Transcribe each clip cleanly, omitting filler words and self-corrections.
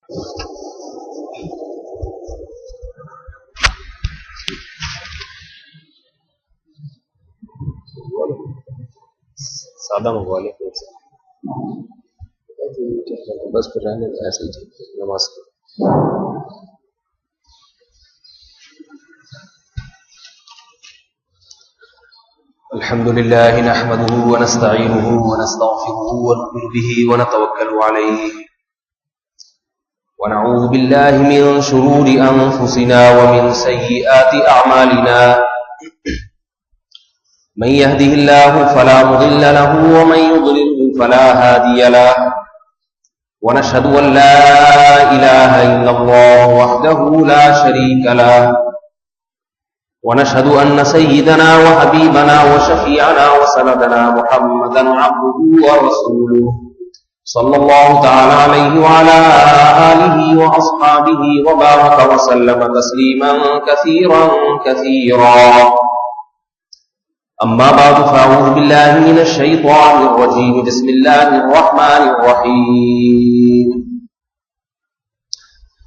سادہ منگوا لیں بس پھر رہنے ایسے ہی نماز کا. الحمد لله نحمده ونستعينه ونستغفره ونؤمن به ونتوكل عليه ونعوذ بالله من شرور أنفسنا ومن سيئات أعمالنا من يهده الله فلا مضل له ومن يضلله فلا هادي له ونشهد أن لا إله إلا الله وحده لا شريك له ونشهد أن سيدنا وحبيبنا وشفيعنا وسندنا محمدا عبده ورسوله صلى الله تعالى عليه وعلى آله وأصحابه وبارك وسلم تسليما كثيرا كثيرا. أما بعد فأعوذ بالله من الشيطان الرجيم. بسم الله الرحمن الرحيم.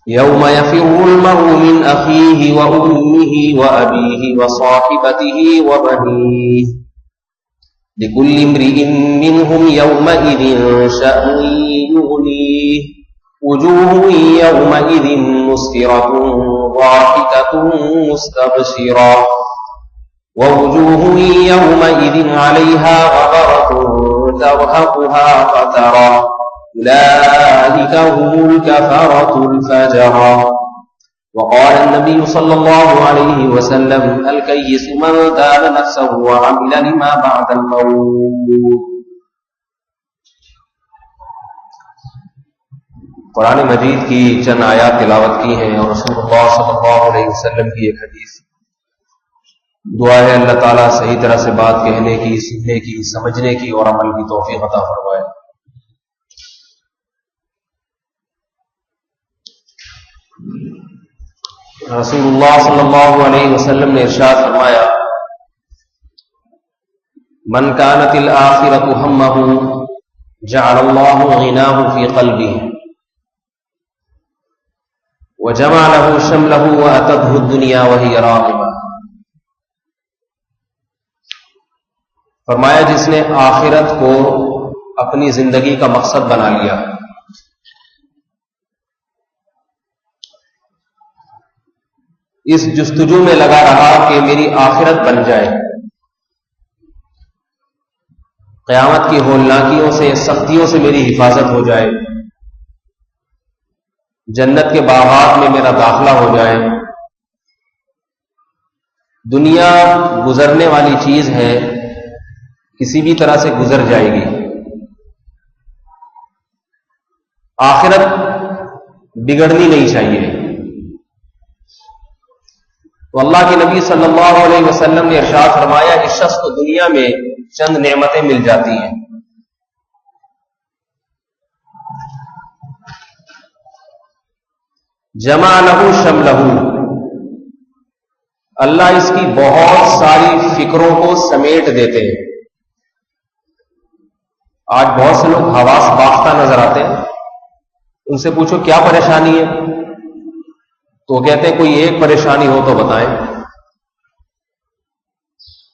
يوم يفر المرء من أخيه وأمه وأبيه وصاحبته وبنيه لكل امرئ منهم يومئذ شأن يغنيه وجوه يومئذ مسفرة ضاحكة مستبشرة ووجوه يومئذ عليها غبرة ترهقها قترة أولئك هم الكفرة الفجرة. وقال النبي صلى الله عليه وسلم الكيس من دان نفسه وعمل لما بعد الموت. قرآن مجید کی چند آیات تلاوت کی ہیں اور رسول اللہ صلی اللہ علیہ وسلم کی ایک حدیث. دعا ہے اللہ تعالیٰ صحیح طرح سے بات کہنے کی، سننے کی، سمجھنے کی اور عمل کی توفیق عطا فرمائے. رسول اللہ صلی اللہ علیہ وسلم نے ارشاد فرمایا من كانت الآخرة همه جعل الله غناه في قلبه وجمع له شمله وأتته الدنيا وهي راغمة. فرمایا جس نے آخرت کو اپنی زندگی کا مقصد بنا لیا، اس جستجو میں لگا رہا کہ میری آخرت بن جائے، قیامت کی ہولناکیوں سے، سختیوں سے میری حفاظت ہو جائے، جنت کے باغات میں میرا داخلہ ہو جائے. دنیا گزرنے والی چیز ہے، کسی بھی طرح سے گزر جائے گی. آخرت بگڑنی نہیں چاہیے. تو اللہ کے نبی صلی اللہ علیہ وسلم نے ارشاد فرمایا اس شخص کو دنیا میں چند نعمتیں مل جاتی ہیں، جمع لہو شملہو، اللہ اس کی بہت ساری فکروں کو سمیٹ دیتے ہیں. آج بہت سے لوگ حواس باختہ نظر آتے ہیں، ان سے پوچھو کیا پریشانی ہے تو کہتے ہیں کوئی ایک پریشانی ہو تو بتائیں.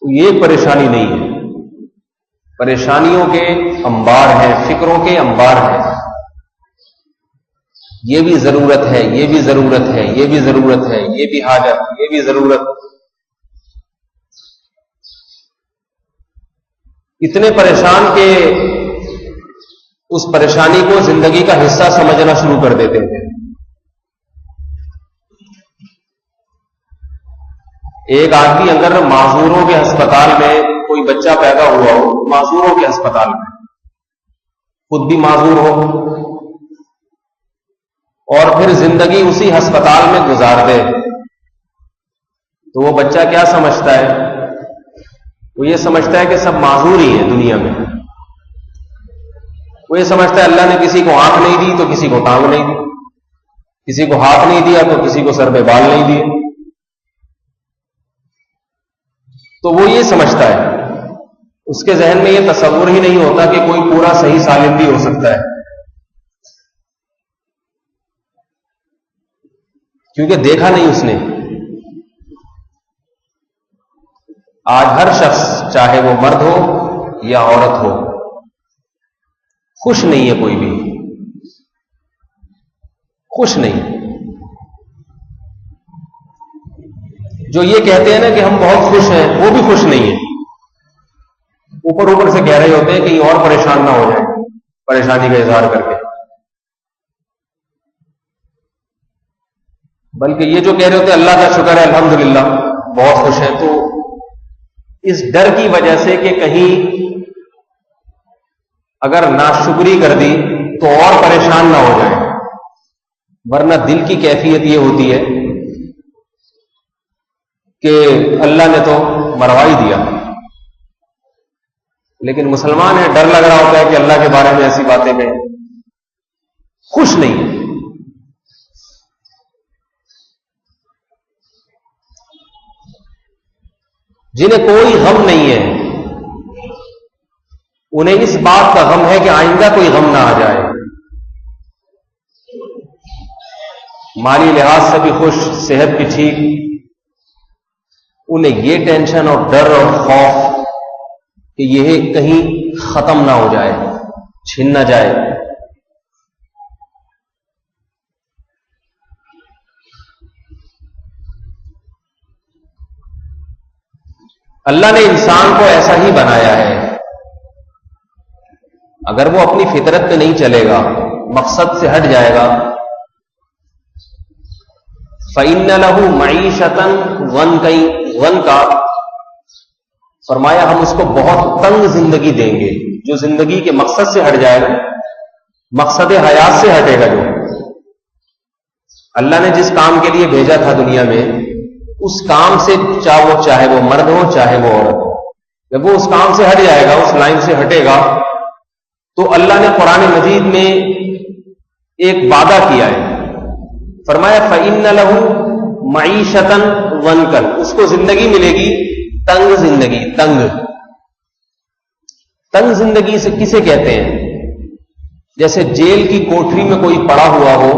کوئی ایک پریشانی نہیں ہے، پریشانیوں کے انبار ہیں، فکروں کے انبار ہیں. یہ بھی ضرورت ہے، یہ بھی ضرورت ہے، یہ بھی ضرورت ہے، یہ بھی حاجت، یہ بھی ضرورت. اتنے پریشان کہ اس پریشانی کو زندگی کا حصہ سمجھنا شروع کر دیتے ہیں. ایک آدمی اگر معذوروں کے ہسپتال میں کوئی بچہ پیدا ہوا ہو، معذوروں کے ہسپتال میں خود بھی معذور ہو اور پھر زندگی اسی ہسپتال میں گزار دے، تو وہ بچہ کیا سمجھتا ہے؟ وہ یہ سمجھتا ہے کہ سب معذور ہی ہیں دنیا میں. وہ یہ سمجھتا ہے اللہ نے کسی کو آنکھ نہیں دی تو کسی کو ٹانگ نہیں دی، کسی کو ہاتھ نہیں دیا تو کسی کو سر پہ بال نہیں دیے. تو وہ یہ سمجھتا ہے، اس کے ذہن میں یہ تصور ہی نہیں ہوتا کہ کوئی پورا صحیح سالم بھی ہو سکتا ہے. کیونکہ دیکھا نہیں اس نے. آج ہر شخص چاہے وہ مرد ہو یا عورت ہو خوش نہیں ہے، کوئی بھی خوش نہیں. جو یہ کہتے ہیں نا کہ ہم بہت خوش ہیں، وہ بھی خوش نہیں ہیں. اوپر اوپر سے کہہ رہے ہوتے ہیں کہیں اور پریشان نہ ہو جائے، پریشانی کا اظہار کر کے. بلکہ یہ جو کہہ رہے ہوتے ہیں اللہ کا شکر ہے الحمدللہ بہت خوش ہیں، تو اس ڈر کی وجہ سے کہ کہیں اگر ناشکری کر دی تو اور پریشان نہ ہو جائے. ورنہ دل کی کیفیت یہ ہوتی ہے کہ اللہ نے تو مروا ہی دیا، لیکن مسلمان ہے ڈر لگ رہا ہوتا ہے کہ اللہ کے بارے میں ایسی باتیں میں خوش نہیں ہے. جنہیں کوئی غم نہیں ہے انہیں اس بات کا غم ہے کہ آئندہ کوئی غم نہ آ جائے. مالی لحاظ سے بھی خوش، صحت بھی ٹھیک، انہیں یہ ٹینشن اور ڈر اور خوف کہ یہ کہیں ختم نہ ہو جائے، چھن نہ جائے. اللہ نے انسان کو ایسا ہی بنایا ہے. اگر وہ اپنی فطرت پہ نہیں چلے گا، مقصد سے ہٹ جائے گا، فَإِنَّ لَهُ مَعِيشَةً ضَنْكَا، فرمایا ہم اس کو بہت تنگ زندگی دیں گے. جو زندگی کے مقصد سے ہٹ جائے گا، مقصد حیات سے ہٹے گا، جو اللہ نے جس کام کے لیے بھیجا تھا دنیا میں، اس کام سے چاہے وہ مرد ہو چاہے وہ عورت ہو، جب وہ اس کام سے ہٹ جائے گا، اس لائن سے ہٹے گا، تو اللہ نے قرآن مجید میں ایک وعدہ کیا ہے. فرمایا فَإِنَّ لَهُ مَعِيشَةً ضَنْكًا، اس کو زندگی ملے گی تنگ زندگی. تنگ زندگی سے کسے کہتے ہیں؟ جیسے جیل کی کوٹری میں کوئی پڑا ہوا ہو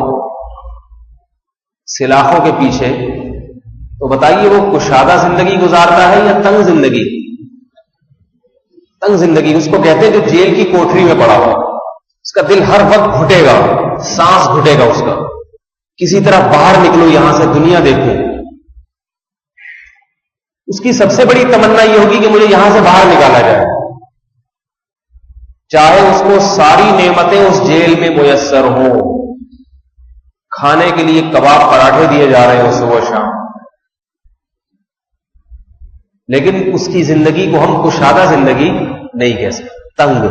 سلاخوں کے پیچھے، تو بتائیے وہ کشادہ زندگی گزارتا ہے یا تنگ زندگی؟ تنگ زندگی اس کو کہتے ہیں جو جیل کی کوٹری میں پڑا ہوا، اس کا دل ہر وقت گھٹے گا، سانس گھٹے گا اس کا، کسی طرح باہر نکلو یہاں سے، دنیا دیکھو. اس کی سب سے بڑی تمنا یہ ہوگی کہ مجھے یہاں سے باہر نکالا جائے، چاہے اس کو ساری نعمتیں اس جیل میں میسر ہوں، کھانے کے لیے کباب پراٹھے دیے جا رہے ہوں صبح شام، لیکن اس کی زندگی کو ہم کشادہ زندگی نہیں کہہ سکتے، تنگ.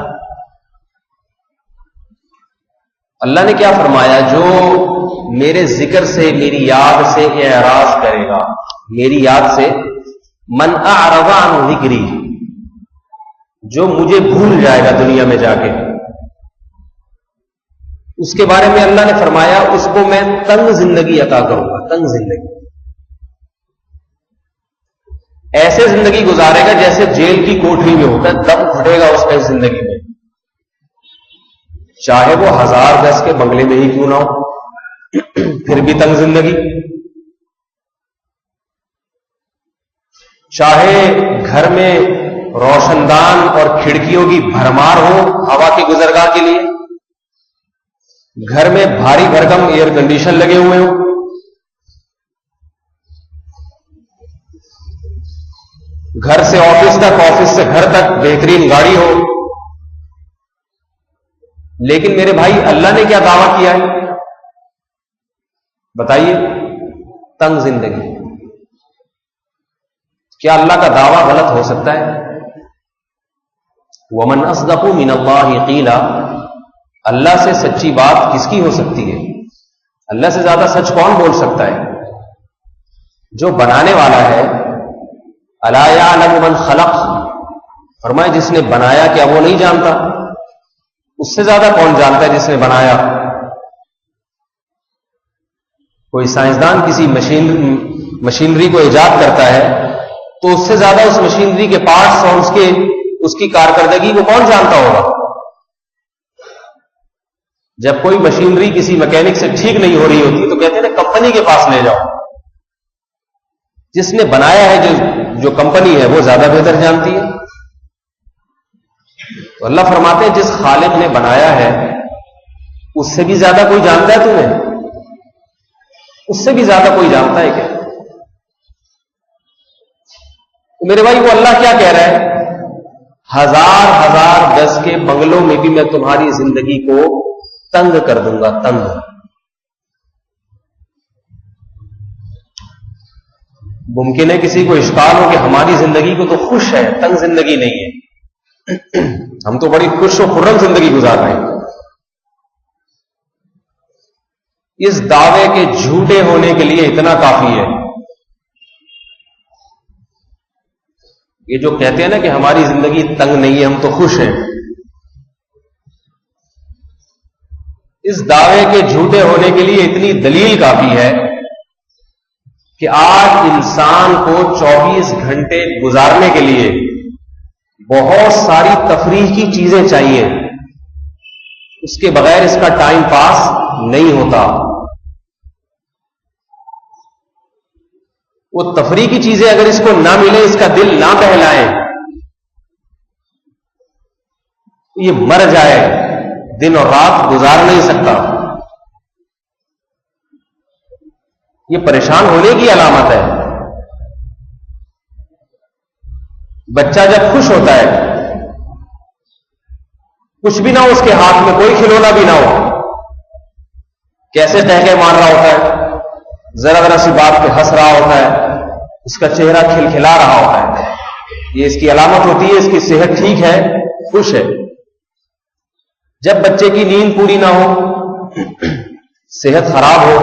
اللہ نے کیا فرمایا؟ جو میرے ذکر سے، میری یاد سے اعراض کرے گا، میری یاد سے، من اعرض عن ذکری، جو مجھے بھول جائے گا دنیا میں جا کے، اس کے بارے میں اللہ نے فرمایا اس کو میں تنگ زندگی عطا کروں گا. تنگ زندگی، ایسے زندگی گزارے گا جیسے جیل کی کوٹری میں ہوتا ہے، دم گھٹے گا اس کا اس زندگی میں، چاہے وہ 1000 گز کے بنگلے میں ہی کیوں نہ ہو، پھر بھی تنگ زندگی. چاہے گھر میں روشن دان اور کھڑکیوں کی بھرمار ہو ہوا کی گزرگاہ کے لیے، گھر میں بھاری بھرکم ایئر کنڈیشن لگے ہوئے ہوں، گھر سے آفس تک، آفس سے گھر تک بہترین گاڑی ہو، لیکن میرے بھائی اللہ نے کیا دعویٰ کیا ہے بتائیے؟ تنگ زندگی. کیا اللہ کا دعویٰ غلط ہو سکتا ہے؟ وَمَنْ أَصْدَقُ مِنَ اللَّهِ قِيلًا، اللہ سے سچی بات کس کی ہو سکتی ہے؟ اللہ سے زیادہ سچ کون بول سکتا ہے؟ جو بنانے والا ہے. الا یعلم من خلق، فرمائے جس نے بنایا کیا وہ نہیں جانتا؟ اس سے زیادہ کون جانتا ہے جس نے بنایا؟ کوئی سائنسدان کسی مشینری کو ایجاد کرتا ہے تو اس سے زیادہ اس مشینری کے پارٹس اور اس کی کارکردگی کو کون جانتا ہوگا؟ جب کوئی مشینری کسی میکینک سے ٹھیک نہیں ہو رہی ہوتی تو کہتے ہیں کمپنی کے پاس لے جاؤ. جس نے بنایا ہے جو کمپنی ہے وہ زیادہ بہتر جانتی ہے. تو اللہ فرماتے ہیں جس خالق نے بنایا ہے اس سے بھی زیادہ کوئی جانتا ہے تمہیں؟ اس سے بھی زیادہ کوئی جانتا ہے کیا؟ تو میرے بھائی وہ اللہ کیا کہہ رہا ہے؟ ہزار گز کے بنگلوں میں بھی میں تمہاری زندگی کو تنگ کر دوں گا. تنگ. ممکن ہے کسی کو اشکال ہو کہ ہماری زندگی کو تو خوش ہے، تنگ زندگی نہیں ہے. ہم تو بڑی خوش و خرم زندگی گزار رہے ہیں. اس دعوے کے جھوٹے ہونے کے لیے اتنا کافی ہے. یہ جو کہتے ہیں نا کہ ہماری زندگی تنگ نہیں ہے، ہم تو خوش ہیں، اس دعوے کے جھوٹے ہونے کے لیے اتنی دلیل کافی ہے کہ آج انسان کو 24 گھنٹے گزارنے کے لیے بہت ساری تفریح کی چیزیں چاہیے. اس کے بغیر اس کا ٹائم پاس نہیں ہوتا. وہ تفریح کی چیزیں اگر اس کو نہ ملے، اس کا دل نہ بہلائے، یہ مر جائے، دن اور رات گزار نہیں سکتا. یہ پریشان ہونے کی علامت ہے. بچہ جب خوش ہوتا ہے، کچھ بھی نہ ہو اس کے ہاتھ میں، کوئی کھلونا بھی نہ ہو، کیسے ٹہکے مار رہا ہوتا ہے، ذرا سی بات پہ ہنس رہا ہوتا ہے، اس کا چہرہ کھلکھلا رہا ہوتا ہے. یہ اس کی علامت ہوتی ہے اس کی صحت ٹھیک ہے، خوش ہے. جب بچے کی نیند پوری نہ ہو، صحت خراب ہو،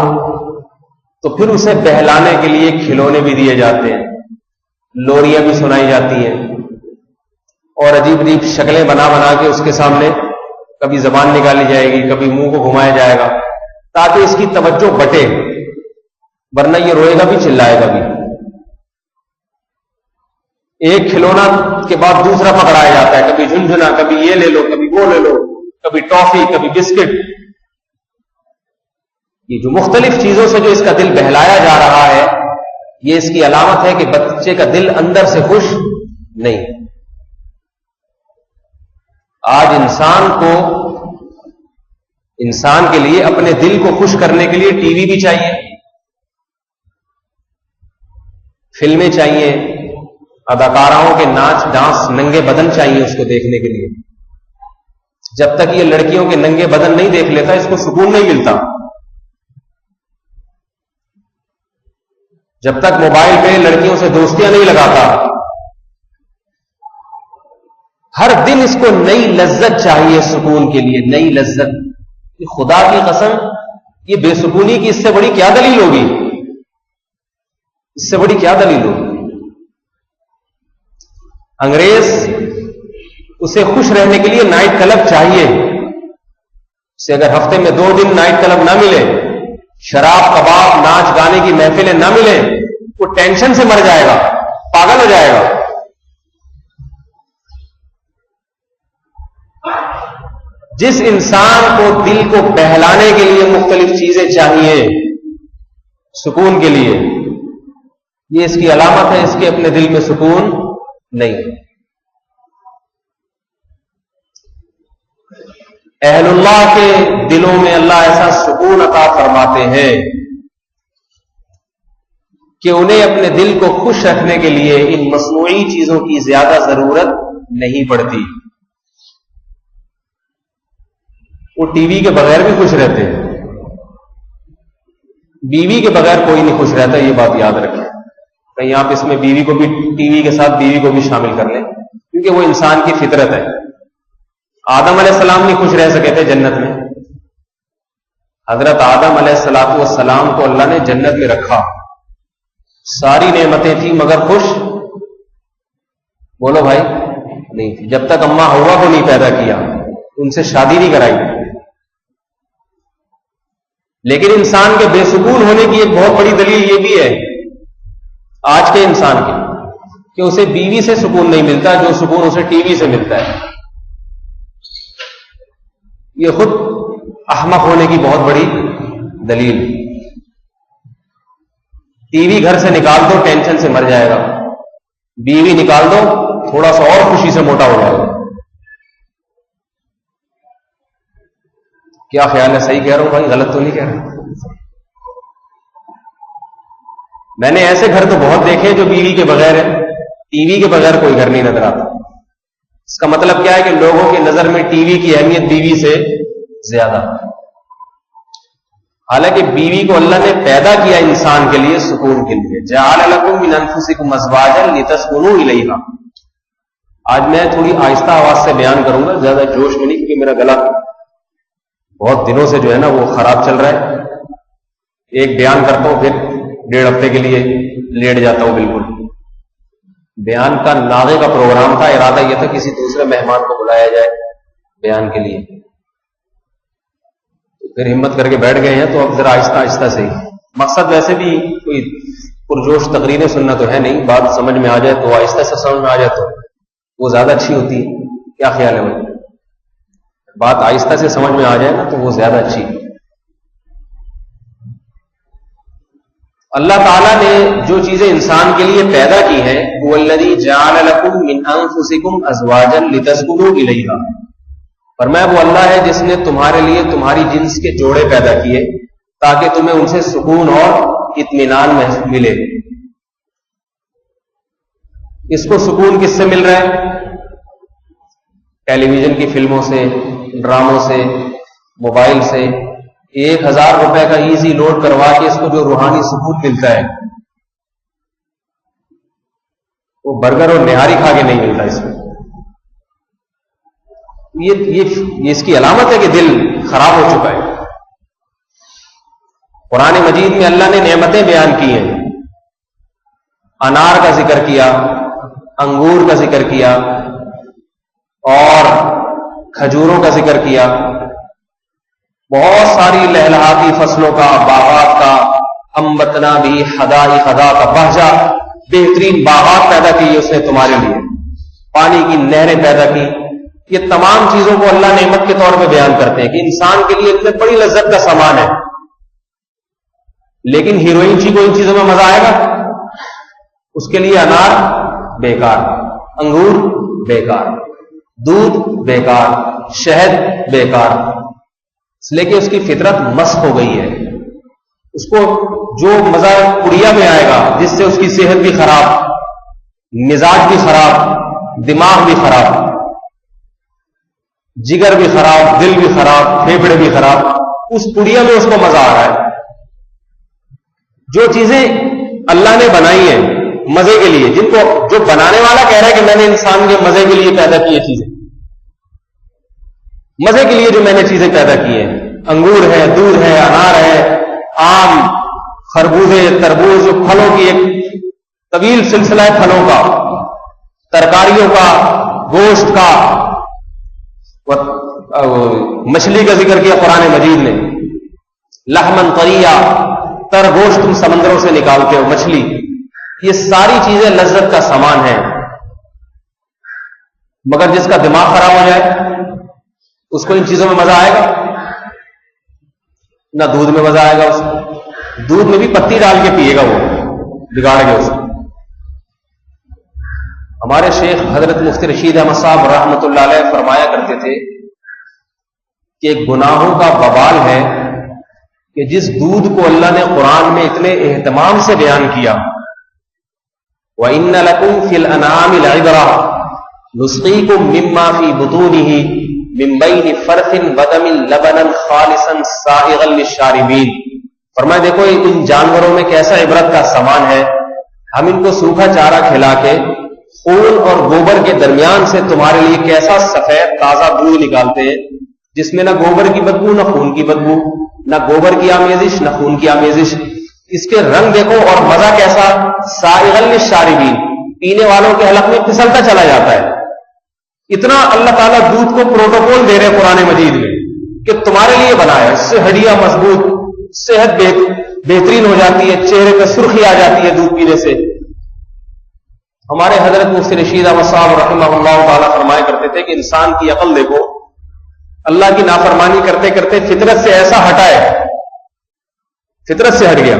تو پھر اسے بہلانے کے لیے کھلونے بھی دیے جاتے ہیں، لوریاں بھی سنائی جاتی ہیں، اور عجیب عجیب شکلیں بنا کے اس کے سامنے کبھی زبان نکالی جائے گی، کبھی منہ کو گھمایا جائے گا، تاکہ اس کی توجہ بٹے، ورنہ یہ روئے گا بھی، چلائے گا بھی. ایک کھلونا کے بعد دوسرا پکڑایا جاتا ہے، کبھی جھنجھنا، کبھی یہ لے لو، کبھی وہ لے لو، کبھی ٹافی، کبھی بسکٹ. یہ جو مختلف چیزوں سے جو اس کا دل بہلایا جا رہا ہے، یہ اس کی علامت ہے کہ بچے کا دل اندر سے خوش نہیں. آج انسان کے لیے اپنے دل کو خوش کرنے کے لیے ٹی وی بھی چاہیے، فلمیں چاہیے، اداکاراؤں کے ناچ ڈانس، ننگے بدن چاہیے اس کو دیکھنے کے لیے. جب تک یہ لڑکیوں کے ننگے بدن نہیں دیکھ لیتا اس کو سکون نہیں ملتا. جب تک موبائل پہ لڑکیوں سے دوستیاں نہیں لگاتا، ہر دن اس کو نئی لذت چاہیے سکون کے لیے، نئی لذت. خدا کی قسم یہ بے سکونی کی اس سے بڑی کیا دلیل ہوگی؟ اس سے بڑی کیا دلیل ہوگی؟ انگریز اسے خوش رہنے کے لیے نائٹ کلب چاہیے. اسے اگر ہفتے میں 2 دن نائٹ کلب نہ ملے، شراب کباب ناچ گانے کی محفلیں نہ ملے، وہ ٹینشن سے مر جائے گا، پاگل ہو جائے گا. جس انسان کو دل کو بہلانے کے لیے مختلف چیزیں چاہیے سکون کے لیے، یہ اس کی علامت ہے اس کے اپنے دل میں سکون نہیں. اہل اللہ کے دلوں میں اللہ ایسا سکون عطا فرماتے ہیں کہ انہیں اپنے دل کو خوش رکھنے کے لیے ان مصنوعی چیزوں کی زیادہ ضرورت نہیں پڑتی. وہ ٹی وی کے بغیر بھی خوش رہتے ہیں. بیوی کے بغیر کوئی نہیں خوش رہتا، یہ بات یاد رکھیں. کہیں آپ اس میں بیوی کو بھی، ٹی وی کے ساتھ بیوی کو بھی شامل کر لیں، کیونکہ وہ انسان کی فطرت ہے. آدم علیہ السلام نہیں خوش رہ سکے تھے جنت میں. حضرت آدم علیہ السلام کو اللہ نے جنت میں رکھا، ساری نعمتیں تھیں مگر خوش بولو بھائی نہیں تھی. جب تک اماں حوا کو نہیں پیدا کیا، ان سے شادی نہیں کرائی. لیکن انسان کے بے سکون ہونے کی ایک بہت بڑی دلیل یہ بھی ہے آج کے انسان کی، کہ اسے بیوی سے سکون نہیں ملتا جو سکون اسے ٹی وی سے ملتا ہے. یہ خود احمق ہونے کی بہت بڑی دلیل. ٹی وی گھر سے نکال دو ٹینشن سے مر جائے گا، بیوی نکال دو تھوڑا سا اور خوشی سے موٹا ہو جائے گا. کیا خیال ہے؟ صحیح کہہ رہا ہوں بھائی؟ غلط تو نہیں کہہ رہا؟ میں نے ایسے گھر تو بہت دیکھے جو بیوی کے بغیر ہے، ٹی وی کے بغیر کوئی گھر نہیں نظر آتا. اس کا مطلب کیا ہے کہ لوگوں کی نظر میں ٹی وی کی اہمیت بیوی سے زیادہ. حالانکہ بیوی کو اللہ نے پیدا کیا انسان کے لیے سکون کے لیے. جعل لکم من انفسکم ازواجا لتسکنوا الیہا. آج میں تھوڑی آہستہ آواز سے بیان کروں گا، زیادہ جوش میں نہیں، کیونکہ میرا گلا بہت دنوں سے جو ہے نا وہ خراب چل رہا ہے. ایک بیان کرتا ہوں پھر 1.5 ہفتے کے لیے لیٹ جاتا ہوں. بالکل بیان کا ناغے کا پروگرام تھا، ارادہ یہ تھا کسی دوسرے مہمان کو بلایا جائے بیان کے لیے، پھر ہمت کر کے بیٹھ گئے ہیں. تو اب ذرا آہستہ آہستہ سے مقصد ویسے بھی کوئی پرجوش تقریریں سننا تو ہے نہیں، بات سمجھ میں آ جائے تو آہستہ سے سمجھ میں آ جائے تو وہ زیادہ اچھی ہوتی ہے. کیا خیال ہے بھائی؟ بات آہستہ سے سمجھ میں آ جائے نا تو وہ زیادہ اچھی ہے. اللہ تعالیٰ نے جو چیزیں انسان کے لیے پیدا کی ہیں، وَالَّذِي جَعَلَ لَكُم مِّنْ أَنفُسِكُمْ أَزْوَاجًا لِتَسْكُنُوا إِلَيْهَا. فرمایا وہ اللہ ہے جس نے تمہارے لیے تمہاری جنس کے جوڑے پیدا کیے تاکہ تمہیں ان سے سکون اور اطمینان ملے. اس کو سکون کس سے مل رہا ہے؟ ٹیلی ویژن کی فلموں سے، ڈراموں سے، موبائل سے. 1000 روپے کا ایزی لوڈ کروا کے اس کو جو روحانی سکون ملتا ہے وہ برگر اور نہاری کھا کے نہیں ملتا. اس میں یہ اس کی علامت ہے کہ دل خراب ہو چکا ہے. قرآن مجید میں اللہ نے نعمتیں بیان کی ہیں. انار کا ذکر کیا، انگور کا ذکر کیا اور کھجوروں کا ذکر کیا. بہت ساری لہلہاتی فصلوں کا، باغات کا. انبتنا بھی حدائق ذات بہجہ، بہترین باغات پیدا کی اس نے تمہارے لیے، پانی کی نہریں پیدا کی. یہ تمام چیزوں کو اللہ نعمت کے طور پہ بیان کرتے ہیں کہ انسان کے لیے اتنے بڑی لذت کا سامان ہے. لیکن ہیروئن جی کو ان چیزوں میں مزہ آئے گا؟ اس کے لیے انار بیکار، انگور بیکار، دودھ بیکار، شہد بیکار. اس لیے کہ اس کی فطرت مسخ ہو گئی ہے. اس کو جو مزہ پڑیا میں آئے گا جس سے اس کی صحت بھی خراب، مزاج بھی خراب، دماغ بھی خراب، جگر بھی خراب، دل بھی خراب، پھیپھڑے بھی خراب، اس پڑیا میں اس کو مزہ آ رہا ہے. جو چیزیں اللہ نے بنائی ہیں مزے کے لیے، جن کو جو بنانے والا کہہ رہا ہے کہ میں نے انسان کے مزے کے لیے پیدا کی چیزیں، مزے کے لیے جو میں نے چیزیں پیدا کی ہیں، انگور ہے، دودھ ہے، انار ہے، آم، خربوزے، تربوز، جو پھلوں کی ایک طویل سلسلہ ہے، پھلوں کا، ترکاریوں کا، گوشت کا. مچھلی کا ذکر کیا قرآن مجید نے، لحمن طریا، تر گوشت تم سمندروں سے نکالتے ہو، مچھلی. یہ ساری چیزیں لذت کا سامان ہیں. مگر جس کا دماغ خراب ہو جائے اس کو ان چیزوں میں مزہ آئے گا؟ نہ دودھ میں مزہ آئے گا. اس کو دودھ میں بھی پتی ڈال کے پیے گا، وہ بگاڑ گے اس کو. ہمارے شیخ حضرت مفتی رشید احمد صاحب رحمۃ اللہ علیہ فرمایا کرتے تھے کہ گناہوں کا وبال ہے کہ جس دودھ کو اللہ نے قرآن میں اتنے اہتمام سے بیان کیا، وَإِنَّ لَكُمْ فِي الْأَنْعَامِ لَعِبْرَةً نُسْقِيكُم مِّمَّا فِي بُطُونِهِ مِن بَيْنِ فَرْثٍ وَدَمٍ لَبَنًا خَالِصًا سَائِغًا لِلشَّارِبِينَ. فرمایا دیکھو ان جانوروں میں کیسا عبرت کا سامان ہے. ہم ان کو سوکھا چارہ کھلا کے خون اور گوبر کے درمیان سے تمہارے لیے کیسا سفید تازہ دودھ نکالتے ہیں، جس میں نہ گوبر کی بدبو، نہ خون کی بدبو، نہ گوبر کی آمیزش، نہ خون کی آمیزش. اس کے رنگ دیکھو اور مزہ کیسا، سائغا للشاربین، پینے والوں کے حلق میں پھسلتا چلا جاتا ہے. اتنا اللہ تعالیٰ دودھ کو پروٹوکول دے رہے قرآن مجید میں کہ تمہارے لیے بنایا. اس سے ہڈیاں مضبوط، صحت بہترین ہو جاتی ہے، چہرے پہ سرخی آ جاتی ہے دودھ پینے سے. ہمارے حضرت مفتی رشید احمد صاحب رحمہ اللہ تعالیٰ فرمایا کرتے تھے کہ انسان کی عقل دیکھو، اللہ کی نافرمانی کرتے کرتے فطرت سے ایسا ہٹا ہے، فطرت سے ہٹ گیا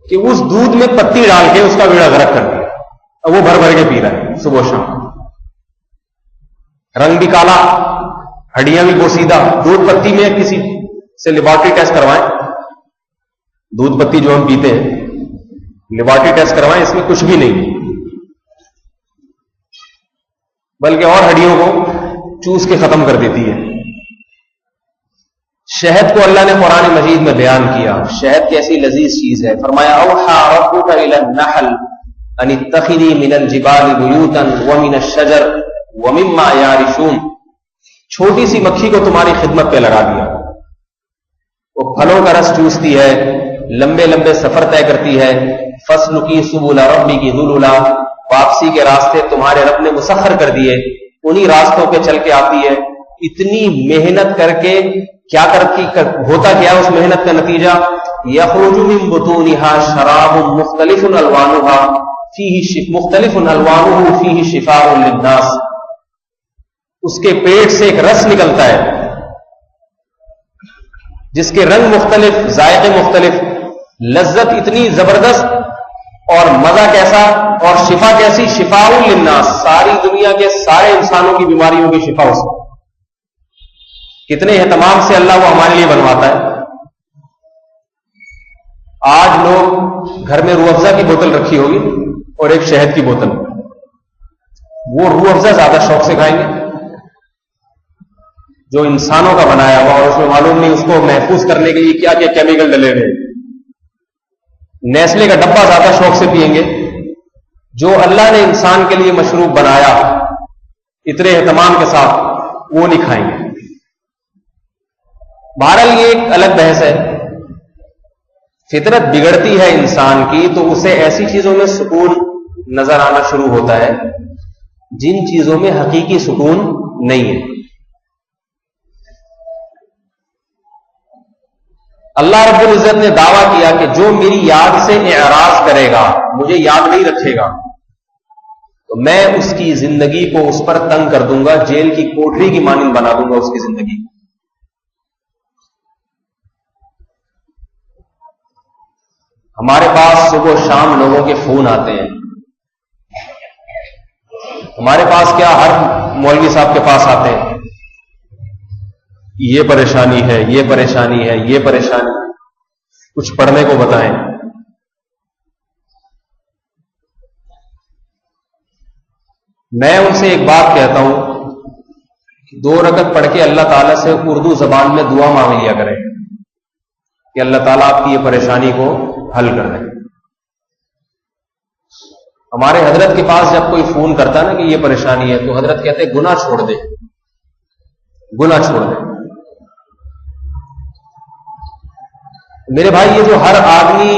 کہ اس دودھ میں پتی ڈال کے اس کا بیڑا غرق کر دیا، اب وہ بھر بھر کے پی رہا ہے صبح و شام، رنگ بھی کالا، ہڈیاں بھی بوسیدہ۔ دودھ پتی میں کسی سے لیبارٹری ٹیسٹ کروائیں، دودھ پتی جو ہم پیتے ہیں لیبارٹری ٹیسٹ کروائیں، اس میں کچھ بھی نہیں، بلکہ اور ہڈیوں کو چوس کے ختم کر دیتی ہے۔ شہد کو اللہ نے قرآن مجید میں بیان کیا، شہد کیسی لذیذ چیز ہے، فرمایا اوحى ربك الى النحل ان اتخذي من الجبال بيوتا ومن الشجر ومما يعرشون، چھوٹی سی مکھی کو تمہاری خدمت پہ لگا دیا، وہ پھلوں کا رس چوستی ہے، لمبے لمبے سفر طے کرتی ہے، فاسلکی سبل ربک ذللا، واپسی کے راستے تمہارے رب نے مسخر کر دیے، انہی راستوں پہ چل کے آتی ہے۔ اتنی محنت کر کے کیا کرتی، ہوتا کیا اس محنت کا نتیجہ، یخرج من بطونها شراب مختلف الوانها فیہ شفاء للناس، اس کے پیٹ سے ایک رس نکلتا ہے جس کے رنگ مختلف، ذائقے مختلف، لذت اتنی زبردست اور مزہ کیسا اور شفا کیسی، شفاء للناس، ساری دنیا کے سارے انسانوں کی بیماریوں کی شفا اس میں۔ کتنے اہتمام سے اللہ وہ ہمارے لیے بنواتا ہے۔ آج لوگ گھر میں روح افزا کی بوتل رکھی ہوگی اور ایک شہد کی بوتل، وہ روح افزا زیادہ شوق سے کھائیں گے جو انسانوں کا بنایا ہوا، اور اس میں معلوم نہیں اس کو محفوظ کرنے کے لیے کیا کیا کیمیکل ڈلے ہوئے۔ نیسلے کا ڈبہ زیادہ شوق سے پیئیں گے، جو اللہ نے انسان کے لیے مشروب بنایا اتنے اہتمام کے ساتھ، وہ نہیں کھائیں گے۔ بہرحال یہ ایک الگ بحث ہے۔ فطرت بگڑتی ہے انسان کی تو اسے ایسی چیزوں میں سکون نظر آنا شروع ہوتا ہے جن چیزوں میں حقیقی سکون نہیں ہے۔ اللہ رب العزت نے دعویٰ کیا کہ جو میری یاد سے اعراض کرے گا، مجھے یاد نہیں رکھے گا، تو میں اس کی زندگی کو اس پر تنگ کر دوں گا، جیل کی کوٹری کی مانند بنا دوں گا اس کی زندگی۔ ہمارے پاس صبح و شام لوگوں کے فون آتے ہیں، ہمارے پاس کیا ہر مولوی صاحب کے پاس آتے ہیں، یہ پریشانی ہے، یہ پریشانی ہے، یہ پریشانی، کچھ پڑھنے کو بتائیں۔ میں ان سے ایک بات کہتا ہوں، 2 رکعت پڑھ کے اللہ تعالیٰ سے اردو زبان میں دعا مانگ لیا کریں کہ اللہ تعالیٰ آپ کی یہ پریشانی کو حل کر دیں۔ ہمارے حضرت کے پاس جب کوئی فون کرتا نا کہ یہ پریشانی ہے، تو حضرت کہتے ہیں گناہ چھوڑ دے، گناہ چھوڑ دے۔ میرے بھائی، یہ جو ہر آدمی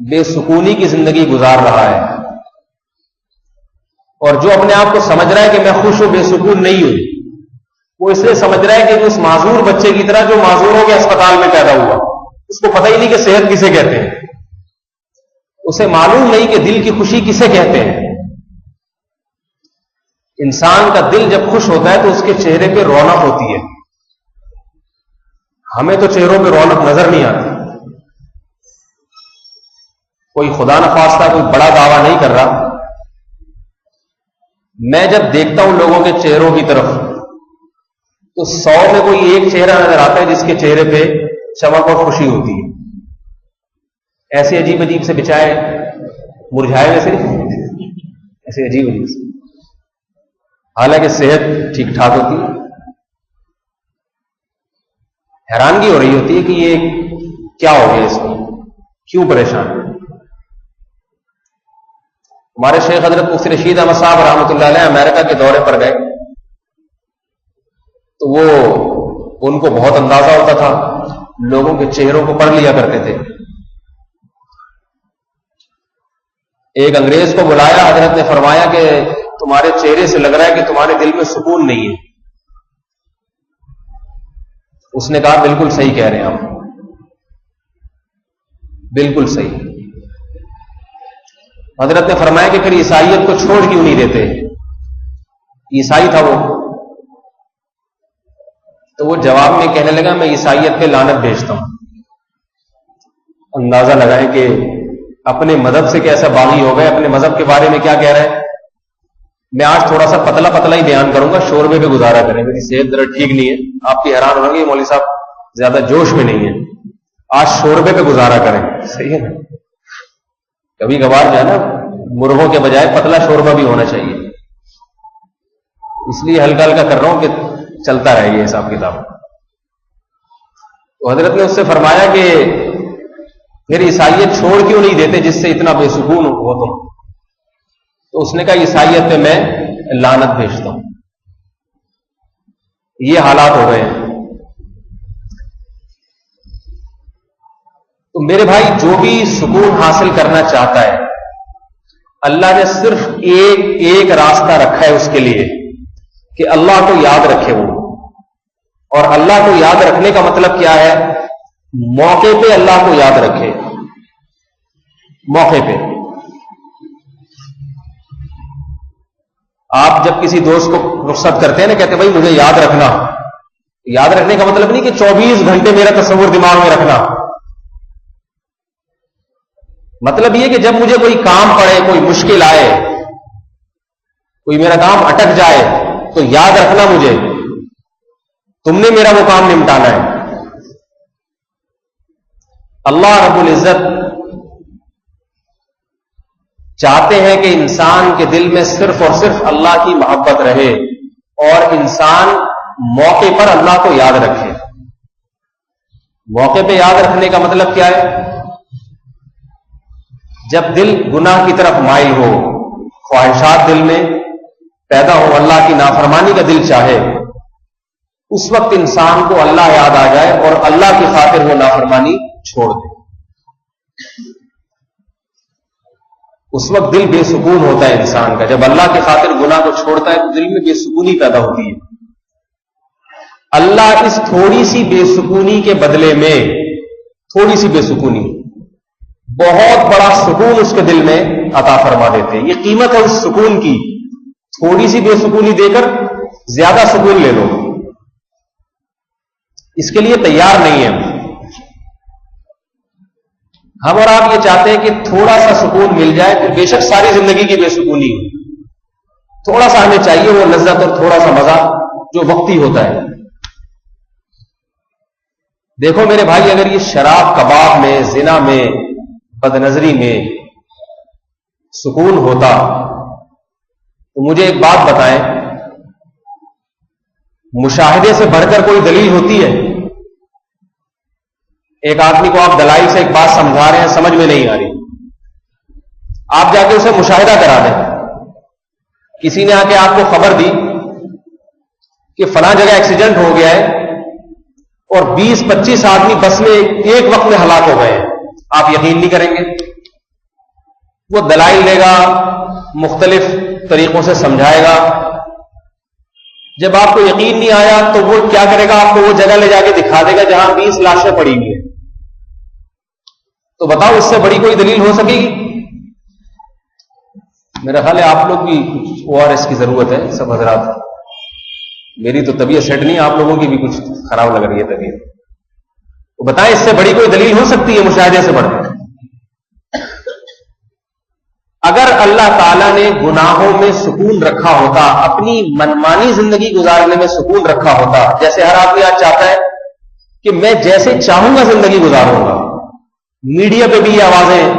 بے سکونی کی زندگی گزار رہا ہے اور جو اپنے آپ کو سمجھ رہا ہے کہ میں خوش ہوں، بے سکون نہیں ہوں، وہ اس لیے سمجھ رہا ہے کہ اس معذور بچے کی طرح جو معذوروں کے اسپتال میں پیدا ہوا، اس کو پتہ ہی نہیں کہ صحت کسے کہتے ہیں، اسے معلوم نہیں کہ دل کی خوشی کسے کہتے ہیں۔ انسان کا دل جب خوش ہوتا ہے تو اس کے چہرے پہ رونق ہوتی ہے۔ ہمیں تو چہروں پہ رونق نظر نہیں آتی۔ کوئی خدا نخواستہ کوئی بڑا دعویٰ نہیں کر رہا، میں جب دیکھتا ہوں لوگوں کے چہروں کی طرف تو 100 میں کوئی ایک چہرہ نظر آتا ہے جس کے چہرے پہ چمک اور خوشی ہوتی ہے۔ ایسے عجیب عجیب سے بچائے مرجھائے ویسے ایسے عجیب عجیب سے، حالانکہ صحت ٹھیک ٹھاک ہوتی ہے۔ حیرانگی ہو رہی ہوتی ہے کہ یہ کیا ہو گیا، اس کو کیوں پریشان ہے۔ ہمارے شیخ حضرت مفتی رشید احمد صاحب رحمۃ اللہ علیہ امریکہ کے دورے پر گئے تو وہ ان کو بہت اندازہ ہوتا تھا، لوگوں کے چہروں کو پڑھ لیا کرتے تھے۔ ایک انگریز کو بلایا، حضرت نے فرمایا کہ تمہارے چہرے سے لگ رہا ہے کہ تمہارے دل میں سکون نہیں ہے۔ اس نے کہا بالکل صحیح کہہ رہے ہیں آپ، بالکل صحیح۔ حضرت نے فرمایا کہ پھر عیسائیت کو چھوڑ کیوں نہیں دیتے؟ عیسائی تھا وہ، تو وہ جواب میں کہنے لگا میں عیسائیت پہ لعنت بھیجتا ہوں. اندازہ لگائیں کہ اپنے مذہب سے کیسا باغی ہو گئے, اپنے مذہب کے بارے میں کیا کہہ رہے ہیں. میں آج تھوڑا سا پتلا پتلا ہی بیان کروں گا, شوربے پہ گزارا کریں, میری صحت ذرا ٹھیک نہیں ہے. آپ بھی حیران ہوں گے مولوی صاحب زیادہ جوش میں نہیں ہے, آج شوربے پہ گزارا کریں. صحیح ہے نا, کبھی کبھار جو ہے نا مرغوں کے بجائے پتلا شوربہ بھی ہونا چاہیے, اس لیے ہلکا ہلکا کر رہا ہوں کہ چلتا رہے یہ حساب کتاب. تو حضرت نے اس سے فرمایا کہ پھر عیسائیت چھوڑ کیوں نہیں دیتے جس سے اتنا بے سکون ہو تم. تو اس نے کہا عیسائیت پہ میں لعنت بھیجتا ہوں. یہ حالات ہو گئے ہیں. تو میرے بھائی جو بھی سکون حاصل کرنا چاہتا ہے, اللہ نے صرف ایک راستہ رکھا ہے اس کے لیے کہ اللہ کو یاد رکھے وہ. اور اللہ کو یاد رکھنے کا مطلب کیا ہے؟ موقع پہ اللہ کو یاد رکھے. موقع پہ آپ جب کسی دوست کو رخصت کرتے ہیں نا, کہتے ہیں بھائی مجھے یاد رکھنا. یاد رکھنے کا مطلب نہیں کہ 24 گھنٹے میرا تصور دماغ میں رکھنا. مطلب یہ کہ جب مجھے کوئی کام پڑے, کوئی مشکل آئے, کوئی میرا کام اٹک جائے تو یاد رکھنا مجھے تم نے میرا وہ کام نمٹانا ہے. اللہ رب العزت چاہتے ہیں کہ انسان کے دل میں صرف اور صرف اللہ کی محبت رہے اور انسان موقع پر اللہ کو یاد رکھے. موقع پہ یاد رکھنے کا مطلب کیا ہے؟ جب دل گناہ کی طرف مائل ہو, خواہشات دل میں پیدا ہو, اللہ کی نافرمانی کا دل چاہے, اس وقت انسان کو اللہ یاد آ جائے اور اللہ کی خاطر وہ نافرمانی چھوڑ دے. اس وقت دل بے سکون ہوتا ہے انسان کا. جب اللہ کی خاطر گناہ کو چھوڑتا ہے تو دل میں بے سکونی پیدا ہوتی ہے. اللہ اس تھوڑی سی بے سکونی کے بدلے میں, تھوڑی سی بے سکونی, بہت بڑا سکون اس کے دل میں عطا فرما دیتے ہیں. یہ قیمت ہے اس سکون کی. تھوڑی سی بے سکونی دے کر زیادہ سکون لے لو, اس کے لیے تیار نہیں ہے. ہم اور آپ یہ چاہتے ہیں کہ تھوڑا سا سکون مل جائے تو بے شک ساری زندگی کی بے سکونی ہو. تھوڑا سا ہمیں چاہیے وہ لذت اور تھوڑا سا مزہ جو وقتی ہوتا ہے. دیکھو میرے بھائی, اگر یہ شراب کباب میں, زنا میں, بد نظری میں سکون ہوتا تو مجھے ایک بات بتائیں, مشاہدے سے بڑھ کر کوئی دلیل ہوتی ہے؟ ایک آدمی کو آپ دلائل سے ایک بات سمجھا رہے ہیں, سمجھ میں نہیں آ رہی, آپ جا کے اسے مشاہدہ کرا دیں. کسی نے آ کے آپ کو خبر دی کہ فلاں جگہ ایکسیڈنٹ ہو گیا ہے اور 20-25 آدمی بس میں ایک وقت میں ہلاک ہو گئے ہیں, آپ یقین نہیں کریں گے. وہ دلائل لے گا, مختلف طریقوں سے سمجھائے گا. جب آپ کو یقین نہیں آیا تو وہ کیا کرے گا, آپ کو وہ جگہ لے جا کے دکھا دے گا جہاں 20 لاشیں پڑی ہوئی ہیں. تو بتاؤ اس سے بڑی کوئی دلیل ہو سکے گی؟ میرا خیال ہے آپ لوگ بھی کچھ ORS کی ضرورت ہے سب حضرات. میری تو طبیعت سیٹ نہیں, آپ لوگوں کی بھی کچھ خراب لگ رہی ہے طبیعت. تو بتائیں اس سے بڑی کوئی دلیل ہو سکتی ہے مشاہدے سے بڑھ کر؟ اگر اللہ تعالیٰ نے گناہوں میں سکون رکھا ہوتا, اپنی منمانی زندگی گزارنے میں سکون رکھا ہوتا, جیسے ہر آدمی آج چاہتا ہے کہ میں جیسے چاہوں گا زندگی گزاروں گا, میڈیا پہ بھی یہ آوازیں,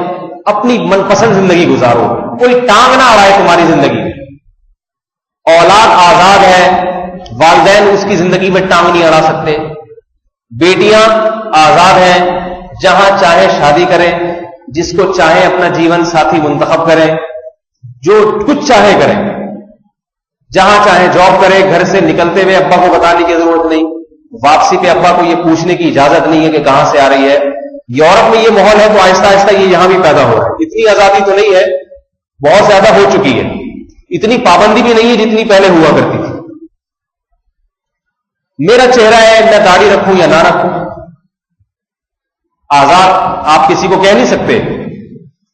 اپنی من پسند زندگی گزارو, کوئی ٹانگ نہ اڑائے تمہاری زندگی میں. اولاد آزاد ہے, والدین اس کی زندگی میں ٹانگ نہیں اڑا سکتے. بیٹیاں آزاد ہیں, جہاں چاہے شادی کریں, جس کو چاہے اپنا جیون ساتھی منتخب کریں, جو کچھ چاہے کریں, جہاں چاہے جاب کریں. گھر سے نکلتے ہوئے ابا کو بتانے کی ضرورت نہیں, واپسی پہ ابا کو یہ پوچھنے کی اجازت نہیں ہے کہ کہاں سے آ رہی ہے. یورپ میں یہ ماحول ہے تو آہستہ آہستہ یہ یہاں بھی پیدا ہو رہا ہے. اتنی آزادی تو نہیں ہے, بہت زیادہ ہو چکی ہے. اتنی پابندی بھی نہیں ہے جتنی پہلے ہوا کرتی تھی. میرا چہرہ ہے, میں داڑھی رکھوں یا نہ رکھوں, آزاد. آپ کسی کو کہہ نہیں سکتے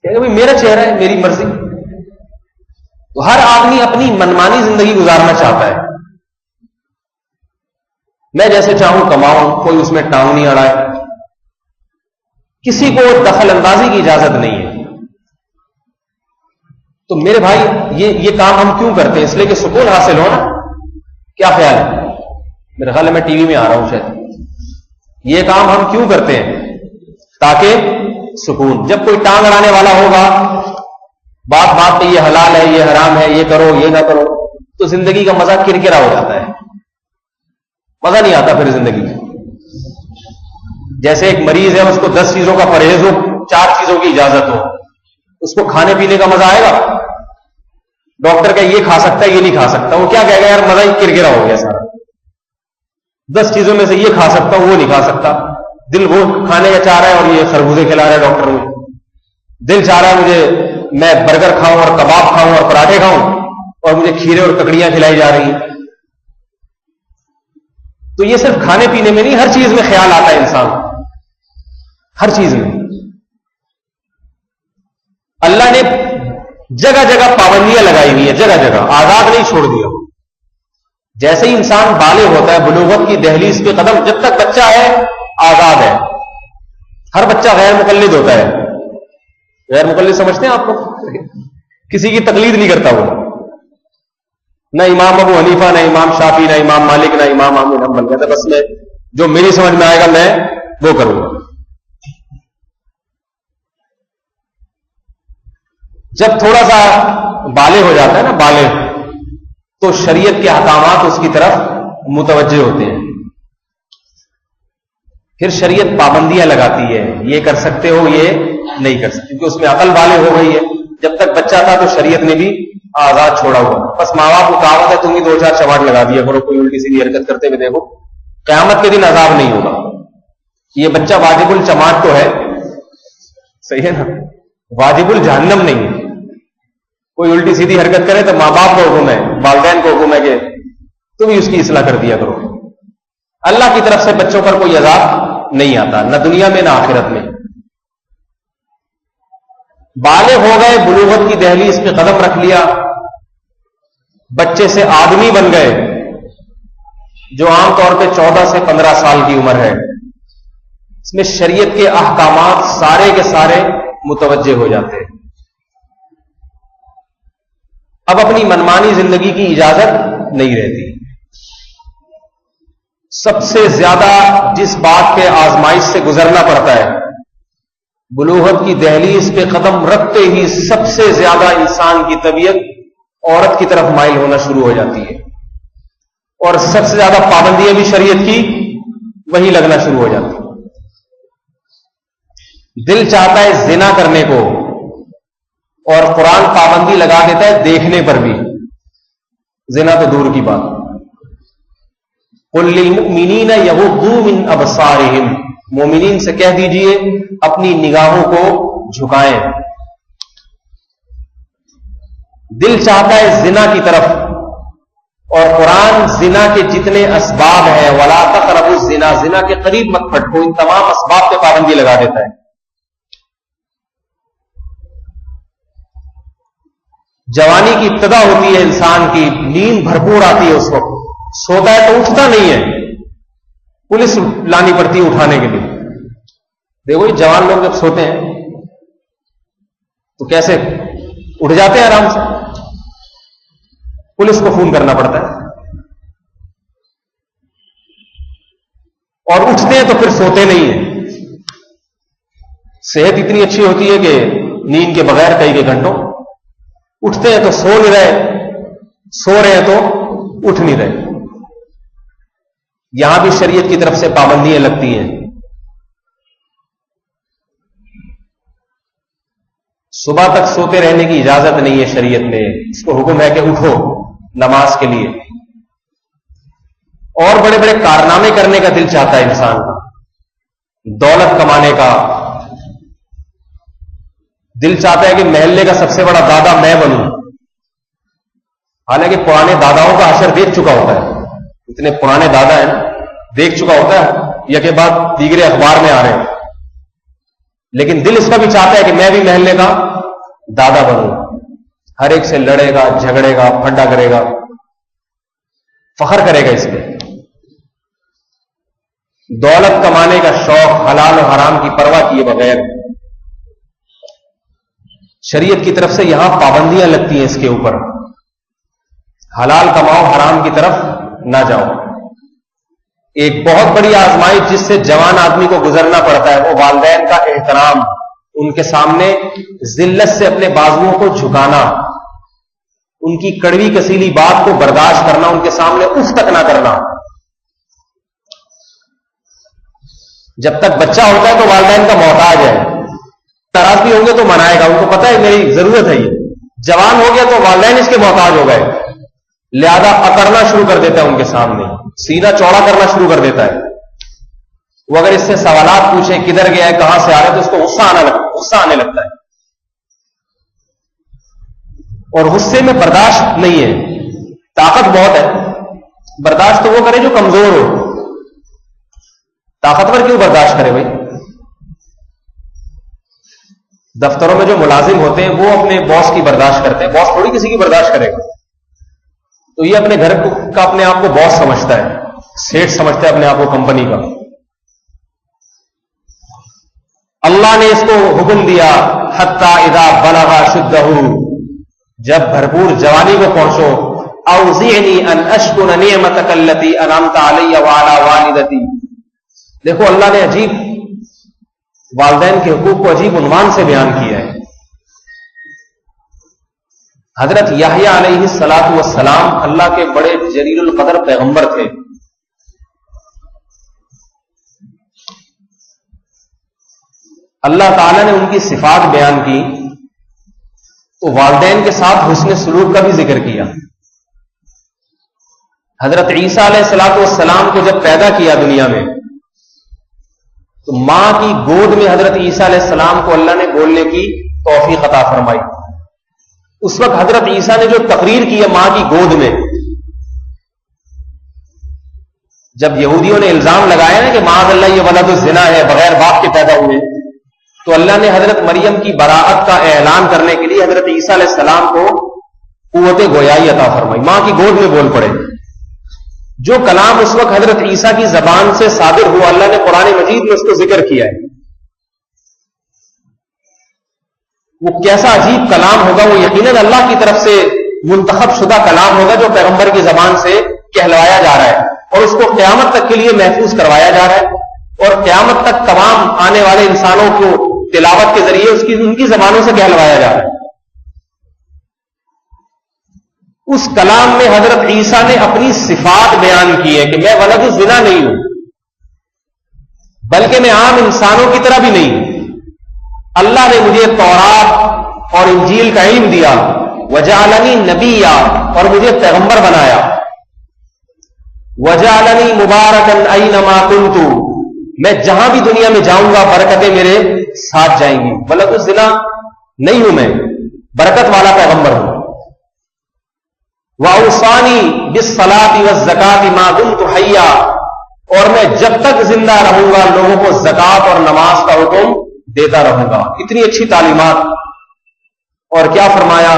کہ بھائی میرا چہرہ ہے, میری مرضی. تو ہر آدمی اپنی منمانی زندگی گزارنا چاہتا ہے. میں جیسے چاہوں کماؤں، کوئی اس میں ٹانگ نہیں اڑائے، کسی کو دخل اندازی کی اجازت نہیں ہے. تو میرے بھائی یہ کام ہم کیوں کرتے ہیں؟ اس لیے کہ سکون حاصل ہو نا. کیا خیال ہے؟ میرے خیال ہے میں ٹی وی میں آ رہا ہوں شاید. یہ کام ہم کیوں کرتے ہیں؟ تاکہ سکون. جب کوئی ٹانگ اڑانے والا ہوگا، بات بات پہ یہ حلال ہے، یہ حرام ہے، یہ کرو، یہ نہ کرو، تو زندگی کا مزہ کرکرا ہو جاتا ہے، مزہ نہیں آتا پھر زندگی میں. جیسے ایک مریض ہے، اس کو 10 چیزوں کا پرہیز ہو، 4 چیزوں کی اجازت ہو، اس کو کھانے پینے کا مزہ آئے گا؟ ڈاکٹر کا یہ کھا سکتا ہے، یہ نہیں کھا سکتا، وہ کیا کہے گا؟ یار مزہ ہی کرکرا ہو گیا سارا. 10 چیزوں میں سے یہ کھا سکتا ہوں، وہ نہیں کھا سکتا. دل وہ کھانے کا چاہ رہا ہے اور یہ خربوزے کھلا رہا ہے ڈاکٹر مجھے. دل چاہ رہا ہے مجھے میں برگر کھاؤں اور کباب کھاؤں اور پراٹھے کھاؤں، اور مجھے کھیرے اور ککڑیاں کھلائی جا رہی ہیں. تو یہ صرف کھانے پینے میں نہیں، ہر چیز میں خیال آتا ہے انسان، ہر چیز میں. اللہ نے جگہ جگہ پابندیاں لگائی ہوئی ہیں، جگہ جگہ، آزاد نہیں چھوڑ دیا. جیسے ہی انسان بالغ ہوتا ہے، بلوغت کی دہلیز پہ قدم، جب تک بچہ ہے آزاد ہے. ہر بچہ غیر مقلد ہوتا ہے. غیر مقلد سمجھتے ہیں آپ کو؟ کسی کی تقلید نہیں کرتا وہ، نہ امام ابو حنیفہ، نہ امام شافعی، نہ امام مالک، نہ امام احمد بن حنبل. کہتا بس میں جو میری سمجھ میں آئے گا میں وہ کروں گا. جب تھوڑا سا بالغ ہو جاتا ہے نا، بالغ، تو شریعت کے احکامات اس کی طرف متوجہ ہوتے ہیں. پھر شریعت پابندیاں لگاتی ہے، یہ کر سکتے ہو، یہ نہیں کر سکتے، کیونکہ اس میں عقل بالغ ہو گئی ہے. جب تک بچہ تھا تو شریعت نے بھی آزاد چھوڑا ہوا. بس ماں باپ کو کہاوت ہے تم ہی 2-4 چماٹ لگا دیا کرو، کوئی الٹی سیدھی حرکت کرتے ہوئے دیکھو، قیامت کے دن عذاب نہیں ہوگا. یہ بچہ واجب الچماٹ تو ہے، صحیح ہے نا، واجب الجہنم نہیں ہے. کوئی الٹی سیدھی حرکت کرے تو ماں باپ کو حکم ہے، والدین کو حکم ہے کہ تم ہی اس کی اصلاح کر دیا کرو. اللہ کی طرف سے بچوں پر کوئی عذاب نہیں آتا، نہ دنیا میں نہ آخرت میں. بالغ ہو گئے، بلوغت کی دہلیز پہ قدم رکھ لیا، بچے سے آدمی بن گئے، جو عام طور پہ 14 سے 15 سال کی عمر ہے. اس میں شریعت کے احکامات سارے کے سارے متوجہ ہو جاتے ہیں. اب اپنی منمانی زندگی کی اجازت نہیں رہتی. سب سے زیادہ جس بات کے آزمائش سے گزرنا پڑتا ہے، بلوغت کی دہلیز پہ قدم رکھتے ہی سب سے زیادہ انسان کی طبیعت عورت کی طرف مائل ہونا شروع ہو جاتی ہے، اور سب سے زیادہ پابندیاں بھی شریعت کی وہی لگنا شروع ہو جاتی ہیں. دل چاہتا ہے زنا کرنے کو، اور قرآن پابندی لگا دیتا ہے دیکھنے پر بھی. زنا تو دور کی بات. قل للمؤمنین یغضوا من ابصارہم، مومنین سے کہہ دیجئے اپنی نگاہوں کو جھکائیں. دل چاہتا ہے زنا کی طرف، اور قرآن زنا کے جتنے اسباب ہیں، ولا تقربوا الزنا، زنا کے قریب مت پھٹکو، ان تمام اسباب پہ پابندی لگا دیتا ہے. جوانی کی ابتدا ہوتی ہے انسان کی، نیند بھرپور آتی ہے، اس وقت سوتا ہے تو اٹھتا نہیں ہے، پولیس لانی پڑتی ہے اٹھانے کے لیے. دیکھو یہ جوان لوگ جب سوتے ہیں تو کیسے اٹھ جاتے ہیں آرام سے، پولیس کو فون کرنا پڑتا ہے، اور اٹھتے ہیں تو پھر سوتے نہیں ہیں. صحت اتنی اچھی ہوتی ہے کہ نیند کے بغیر کئی گھنٹوں اٹھتے ہیں تو سو نہیں رہے، سو رہے ہیں تو اٹھ نہیں رہے. یہاں بھی شریعت کی طرف سے پابندیاں لگتی ہیں. صبح تک سوتے رہنے کی اجازت نہیں ہے شریعت میں، اس کو حکم ہے کہ اٹھو نماز کے لیے. اور بڑے بڑے کارنامے کرنے کا دل چاہتا ہے انسان کا، دولت کمانے کا دل چاہتا ہے کہ محلے کا سب سے بڑا دادا میں بنوں. حالانکہ پرانے داداؤں کا حشر دیکھ چکا ہوتا ہے، اتنے پرانے دادا ہیں دیکھ چکا ہوتا ہے، یا کہ بعد دیگر اخبار میں آ رہے ہیں، لیکن دل اس کا بھی چاہتا ہے کہ میں بھی محلے کا دادا بنوں. ہر ایک سے لڑے گا، جھگڑے گا، پھڈا کرے گا، فخر کرے گا اس پہ. دولت کمانے کا شوق، حلال و حرام کی پرواہ کیے بغیر. شریعت کی طرف سے یہاں پابندیاں لگتی ہیں اس کے اوپر. حلال کماؤ، حرام کی طرف نہ جاؤ. ایک بہت بڑی آزمائش جس سے جوان آدمی کو گزرنا پڑتا ہے وہ والدین کا احترام، ان کے سامنے ذلت سے اپنے بازوؤں کو جھکانا، ان کی کڑوی کسیلی بات کو برداشت کرنا، ان کے سامنے اف تک نہ کرنا. جب تک بچہ ہوتا ہے تو والدین کا محتاج ہے، ناراض بھی ہوں گے تو منائے گا، ان کو پتہ ہے میری ضرورت ہے. یہ جوان ہو گیا تو والدین اس کے محتاج ہو گئے، لہذا اکڑنا شروع کر دیتا ہے ان کے سامنے، سینہ چوڑا کرنا شروع کر دیتا ہے. وہ اگر اس سے سوالات پوچھے کدھر گیا ہے، کہاں سے آ رہا ہے، تو اس کو غصہ آنے لگتا ہے. اور غصے میں برداشت نہیں ہے، طاقت بہت ہے. برداشت تو وہ کرے جو کمزور ہو، طاقتور کیوں برداشت کرے بھائی؟ دفتروں میں جو ملازم ہوتے ہیں وہ اپنے باس کی برداشت کرتے ہیں، باس تھوڑی کسی کی برداشت کرے گا. تو یہ اپنے گھر کا اپنے آپ کو باس سمجھتا ہے، سیٹ سمجھتا ہے اپنے آپ کو کمپنی کا. اللہ نے اس کو حکم دیا حتی اذا بلغ شدہ، جب بھرپور جوانی کو پہنچو، اوزعنی ان اشکر نعمتک التی انعمت علی وعلی والدتی. دیکھو اللہ نے عجیب والدین کے حقوق کو عجیب عنوان سے بیان کیا ہے. حضرت یحییٰ علیہ الصلاۃ والسلام اللہ کے بڑے جلیل القدر پیغمبر تھے. اللہ تعالیٰ نے ان کی صفات بیان کی تو والدین کے ساتھ حسن سلوک کا بھی ذکر کیا. حضرت عیسیٰ علیہ الصلاۃ والسلام کو جب پیدا کیا دنیا میں تو ماں کی گود میں حضرت عیسیٰ علیہ السلام کو اللہ نے بولنے کی توفیق عطا فرمائی. اس وقت حضرت عیسیٰ نے جو تقریر کی ہے ماں کی گود میں، جب یہودیوں نے الزام لگایا نا کہ معاذ اللہ یہ ولد الزنا ہے، بغیر باپ کے پیدا ہوئے، تو اللہ نے حضرت مریم کی براءت کا اعلان کرنے کے لیے حضرت عیسیٰ علیہ السلام کو قوت گویائی عطا فرمائی، ماں کی گود میں بول پڑے. جو کلام اس وقت حضرت عیسیٰ کی زبان سے صادر ہوا اللہ نے قرآن مجید میں اس کو ذکر کیا ہے. وہ کیسا عجیب کلام ہوگا، وہ یقیناً اللہ کی طرف سے منتخب شدہ کلام ہوگا جو پیغمبر کی زبان سے کہلوایا جا رہا ہے اور اس کو قیامت تک کے لیے محفوظ کروایا جا رہا ہے اور قیامت تک تمام آنے والے انسانوں کو تلاوت کے ذریعے ان کی زبانوں سے کہلوایا جا رہا ہے. اس کلام میں حضرت عیسیٰ نے اپنی صفات بیان کی ہے کہ میں ولد الزنا نہیں ہوں، بلکہ میں عام انسانوں کی طرح بھی نہیں ہوں. اللہ نے مجھے تورات اور انجیل کا علم دیا، وجعلنی نبیا، اور مجھے پیغمبر بنایا، وجعلنی مبارکن اینما کنت، میں جہاں بھی دنیا میں جاؤں گا برکتیں میرے ساتھ جائیں گی. ولد الزنا نہیں ہوں، میں برکت والا پیغمبر ہوں. وَأَوْصَانِي بِالصَّلَاةِ وَالزَّكَاةِ مَا دُمْتُ حَيًّا، اور میں جب تک زندہ رہوں گا لوگوں کو زکات اور نماز کا حکم دیتا رہوں گا. اتنی اچھی تعلیمات. اور کیا فرمایا؟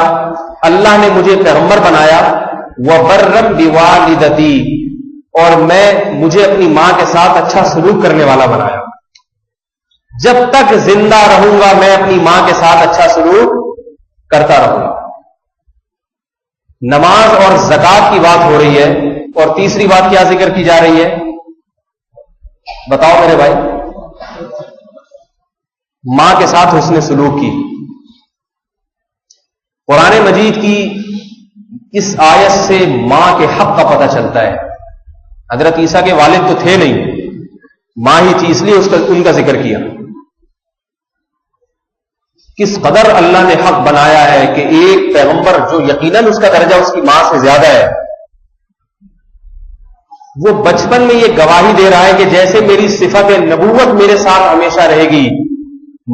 اللہ نے مجھے پیغمبر بنایا، وَبَرًّا بِوَالِدَتِي، اور مجھے اپنی ماں کے ساتھ اچھا سلوک کرنے والا بنایا. جب تک زندہ رہوں گا میں اپنی ماں کے ساتھ اچھا سلوک کرتا رہوں گا. نماز اور زکات کی بات ہو رہی ہے، اور تیسری بات کیا ذکر کی جا رہی ہے؟ بتاؤ میرے بھائی. ماں کے ساتھ حسن سلوک کی. قرآن مجید کی اس آیت سے ماں کے حق کا پتہ چلتا ہے. حضرت عیسیٰ کے والد تو تھے نہیں، ماں ہی تھی، اس لیے ان کا ذکر کیا. کس قدر اللہ نے حق بنایا ہے کہ ایک پیغمبر جو یقیناً اس کا درجہ اس کی ماں سے زیادہ ہے، وہ بچپن میں یہ گواہی دے رہا ہے کہ جیسے میری صفت نبوت میرے ساتھ ہمیشہ رہے گی،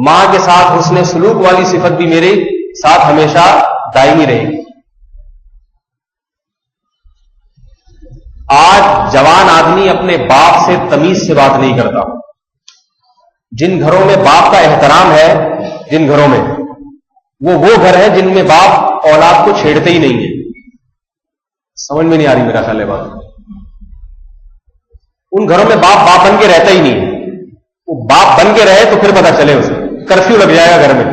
ماں کے ساتھ حسن سلوک والی صفت بھی میرے ساتھ ہمیشہ دائمی رہے گی. آج جوان آدمی اپنے باپ سے تمیز سے بات نہیں کرتا. جن گھروں میں باپ کا احترام ہے، جن گھروں میں، وہ گھر ہے جن میں باپ اولاد کو چھیڑتے ہی نہیں ہے. سمجھ میں نہیں آ رہی میرا خیال ہے بات. ان گھروں میں باپ باپ بن کے رہتا ہی نہیں ہے. وہ باپ بن کے رہے تو پھر پتہ چلے اسے کرفیو لگ جائے گا گھر میں,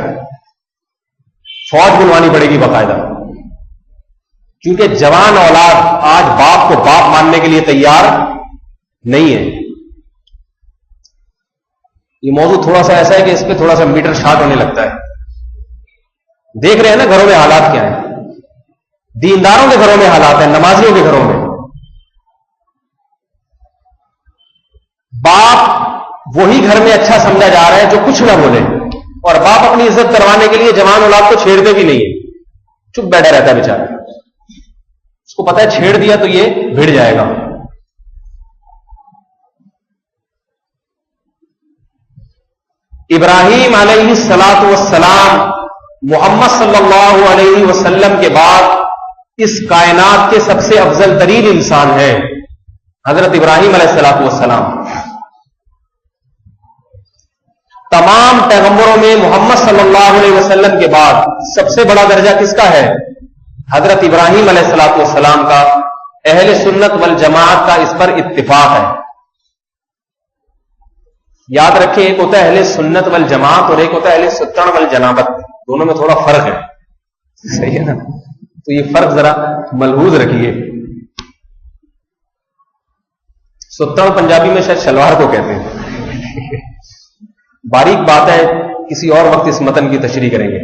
فوج بلوانی پڑے گی باقاعدہ, کیونکہ جوان اولاد آج باپ کو باپ ماننے کے لیے تیار نہیں ہے. یہ موضوع تھوڑا سا ایسا ہے کہ اس پہ تھوڑا سا میٹر شارٹ ہونے لگتا ہے. دیکھ رہے ہیں نا گھروں میں حالات کیا ہیں, دینداروں کے گھروں میں حالات ہیں, نمازیوں کے گھروں میں باپ وہی گھر میں اچھا سمجھا جا رہا ہے جو کچھ نہ بولے, اور باپ اپنی عزت کروانے کے لیے جوان اولاد کو چھیڑتے بھی نہیں ہے, چپ بیٹھا رہتا ہے بیچارہ. اس کو پتا ہے چھیڑ دیا تو یہ بھیڑ جائے گا. ابراہیم علیہ الصلوۃ والسلام محمد صلی اللہ علیہ وسلم کے بعد اس کائنات کے سب سے افضل ترین انسان ہے حضرت ابراہیم علیہ الصلوۃ والسلام. تمام پیغمبروں میں محمد صلی اللہ علیہ وسلم کے بعد سب سے بڑا درجہ کس کا ہے؟ حضرت ابراہیم علیہ الصلوۃ والسلام کا. اہل سنت والجماعت کا اس پر اتفاق ہے. یاد رکھیں, ایک ہوتا ہے اہل سنت والجماعت اور ایک ہوتا ہے اہل ستن والجنابت, دونوں میں تھوڑا فرق ہے, صحیح ہے نا؟ تو یہ فرق ذرا ملحوظ رکھیے. ستن پنجابی میں شاید شلوار کو کہتے ہیں. باریک بات ہے, کسی اور وقت اس متن کی تشریح کریں گے.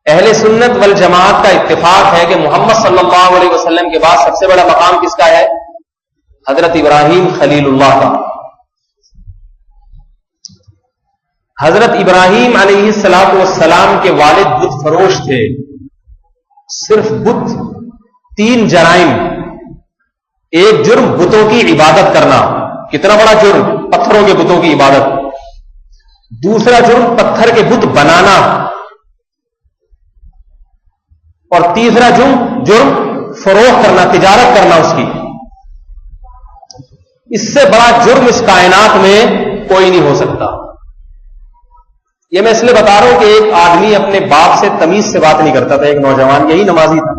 اہل سنت والجماعت کا اتفاق ہے کہ محمد صلی اللہ علیہ وسلم کے بعد سب سے بڑا مقام کس کا ہے؟ حضرت ابراہیم خلیل اللہ کا. حضرت ابراہیم علیہ الصلوۃ والسلام کے والد بت فروش تھے. صرف بت 3 جرائم. ایک جرم بتوں کی عبادت کرنا, کتنا بڑا جرم, پتھروں کے بتوں کی عبادت. دوسرا جرم پتھر کے بت بنانا, اور تیسرا جرم فروخت کرنا, تجارت کرنا اس کی. اس سے بڑا جرم اس کائنات میں کوئی نہیں ہو سکتا. یہ میں اس لیے بتا رہا ہوں کہ ایک آدمی اپنے باپ سے تمیز سے بات نہیں کرتا تھا. ایک نوجوان, یہی نمازی تھا,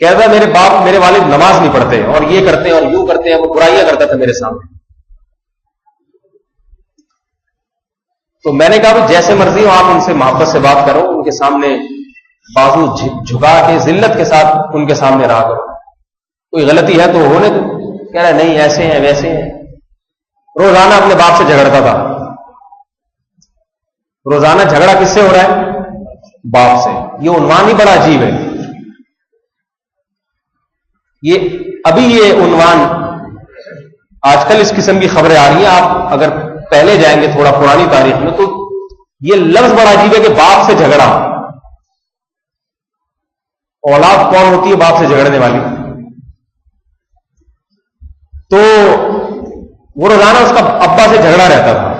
کہتا میرے باپ میرے والد نماز نہیں پڑھتے اور یہ کرتے ہیں اور یوں کرتے ہیں, وہ برائیاں کرتا تھا میرے سامنے. تو میں نے کہا جیسے مرضی ہو آپ ان سے محبت سے بات کرو, ان کے سامنے بازو جھکا کے ذلت کے ساتھ ان کے سامنے رہا کرو. کوئی غلطی ہے تو ہونے دو. کہہ رہا نہیں ایسے ہیں ویسے ہیں. روزانہ اپنے باپ سے جھگڑتا تھا. روزانہ جھگڑا کس سے ہو رہا ہے؟ باپ سے. یہ عنوان ہی بڑا عجیب ہے. یہ عنوان آج کل اس قسم کی خبریں آ رہی ہیں. آپ اگر پہلے جائیں گے تھوڑا پرانی تاریخ میں تو یہ لفظ بڑا عجیب ہے کہ باپ سے جھگڑا. اولاد کون ہوتی ہے باپ سے جھگڑنے والی؟ تو وہ روزانہ اس کا ابا سے جھگڑا رہتا تھا.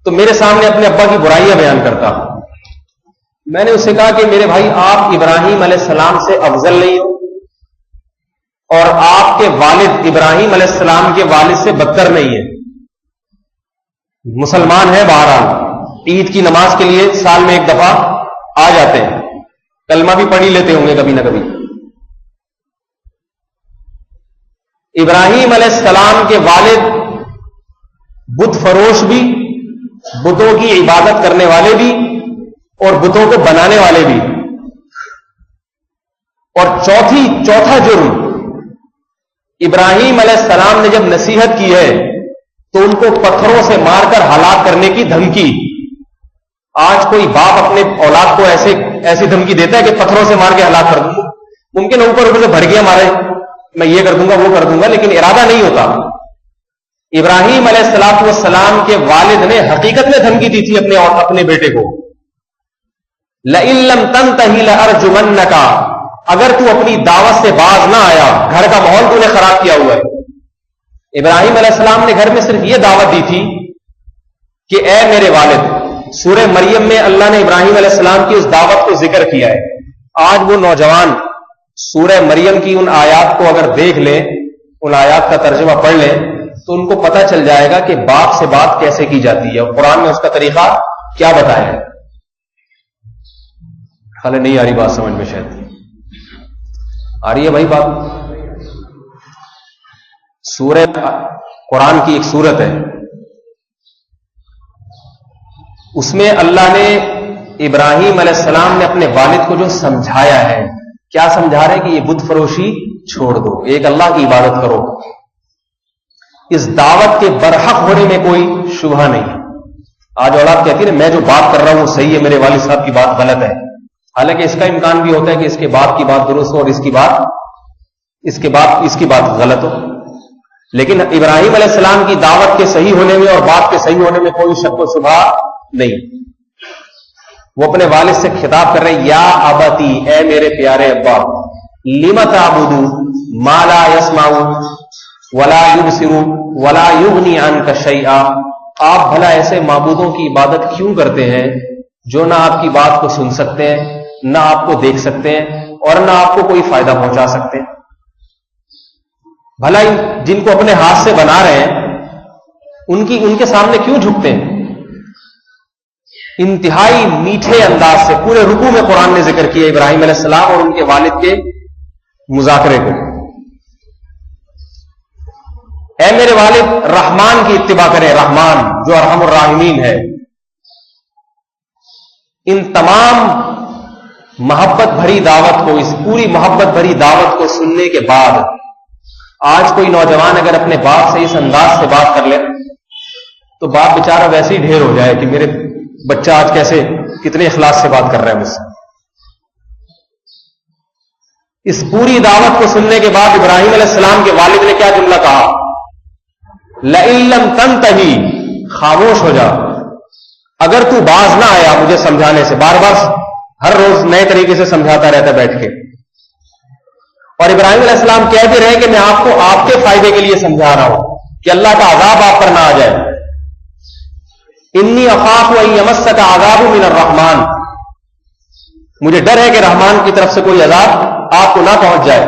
تو میرے سامنے اپنے ابا کی برائیاں بیان کرتا. میں نے اس سے کہا کہ میرے بھائی آپ ابراہیم علیہ السلام سے افضل نہیں ہو, اور آپ کے والد ابراہیم علیہ السلام کے والد سے بدتر نہیں ہے. مسلمان ہیں, بہرحال عید کی نماز کے لیے سال میں ایک دفعہ آ جاتے ہیں, کلمہ بھی پڑھ ہی لیتے ہوں گے کبھی نہ کبھی. ابراہیم علیہ السلام کے والد بت فروش بھی, بتوں کی عبادت کرنے والے بھی, اور بتوں کو بنانے والے بھی. اور چوتھا جرم, ابراہیم علیہ السلام نے جب نصیحت کی ہے تو ان کو پتھروں سے مار کر ہلاک کرنے کی دھمکی. آج کوئی باپ اپنے اولاد کو ایسی دھمکی دیتا ہے کہ پتھروں سے مار کے ہلاک کر دوں. ممکن ہے اوپر سے بھڑکیاں مارے, میں یہ کر دوں گا وہ کر دوں گا, لیکن ارادہ نہیں ہوتا. ابراہیم علیہ الصلوۃ والسلام کے والد نے حقیقت میں دھمکی دی تھی اپنے بیٹے کو, لئن لم تنتہی لارجمنک, اگر تو اپنی دعوت سے باز نہ آیا, گھر کا ماحول تو نے خراب کیا ہوا ہے. ابراہیم علیہ السلام نے گھر میں صرف یہ دعوت دی تھی کہ اے میرے والد. سورہ مریم میں اللہ نے ابراہیم علیہ السلام کی اس دعوت کو ذکر کیا ہے. آج وہ نوجوان سورہ مریم کی ان آیات کو اگر دیکھ لیں, ان آیات کا ترجمہ پڑھ لیں, تو ان کو پتہ چل جائے گا کہ باپ سے بات کیسے کی جاتی ہے, اور قرآن میں اس کا طریقہ کیا بتایا ہے. خالی نہیں آ رہی بات سمجھ میں؟ شاید آ رہی ہے بھائی بات. سورہ قرآن کی ایک سورت ہے، اس میں اللہ نے ابراہیم علیہ السلام نے اپنے والد کو جو سمجھایا ہے، کیا سمجھا رہے ہیں کہ یہ بت فروشی چھوڑ دو، ایک اللہ کی عبادت کرو. اس دعوت کے برحق ہونے میں کوئی شبہ نہیں. آج اولاد کہتی ہے میں جو بات کر رہا ہوں وہ صحیح ہے، میرے والد صاحب کی بات غلط ہے، حالانکہ اس کا امکان بھی ہوتا ہے کہ اس کے بعد کی بات درست ہو اور اس کی بات غلط ہو. لیکن ابراہیم علیہ السلام کی دعوت کے صحیح ہونے میں اور بات کے صحیح ہونے میں کوئی شک و شبہ نہیں. وہ اپنے والد سے خطاب کر رہے ہیں، یا ابتی، اے میرے پیارے ابا، لم تعبد ما لا يسمع ولا يبصر ولا يغني عنك شيئا. آپ بھلا ایسے معبودوں کی عبادت کیوں کرتے ہیں جو نہ آپ کی بات کو سن سکتے ہیں، نہ آپ کو دیکھ سکتے ہیں اور نہ آپ کو کوئی فائدہ پہنچا سکتے ہیں. بھلا جن کو اپنے ہاتھ سے بنا رہے ہیں ان کے سامنے کیوں جھکتے ہیں؟ انتہائی میٹھے انداز سے پورے رکوع میں قرآن نے ذکر کیا ابراہیم علیہ السلام اور ان کے والد کے مذاکرے کو. اے میرے والد، رحمان کی اتباع کریں، رحمان جو ارحم الراحمین ہے. ان تمام محبت بھری دعوت کو، اس پوری محبت بھری دعوت کو سننے کے بعد آج کوئی نوجوان اگر اپنے باپ سے اس انداز سے بات کر لے تو باپ بیچارہ ویسے ہی ڈھیر ہو جائے کہ میرے بچہ آج کیسے کتنے اخلاص سے بات کر رہا ہے مجھ سے. اس پوری دعوت کو سننے کے بعد ابراہیم علیہ السلام کے والد نے کیا جملہ کہا؟ لئن لم تنتہی، خاموش ہو جا، اگر تو باز نہ آیا مجھے سمجھانے سے. بار بار ہر روز نئے طریقے سے سمجھاتا رہتا بیٹھ کے. اور ابراہیم علیہ السلام کہہ بھی رہے کہ میں آپ کو آپ کے فائدے کے لیے سمجھا رہا ہوں کہ اللہ کا عذاب آپ پر نہ آ جائے. انی اخاف ان یمسک عذاب من الرحمن، مجھے ڈر ہے کہ رحمان کی طرف سے کوئی عذاب آپ کو نہ پہنچ جائے.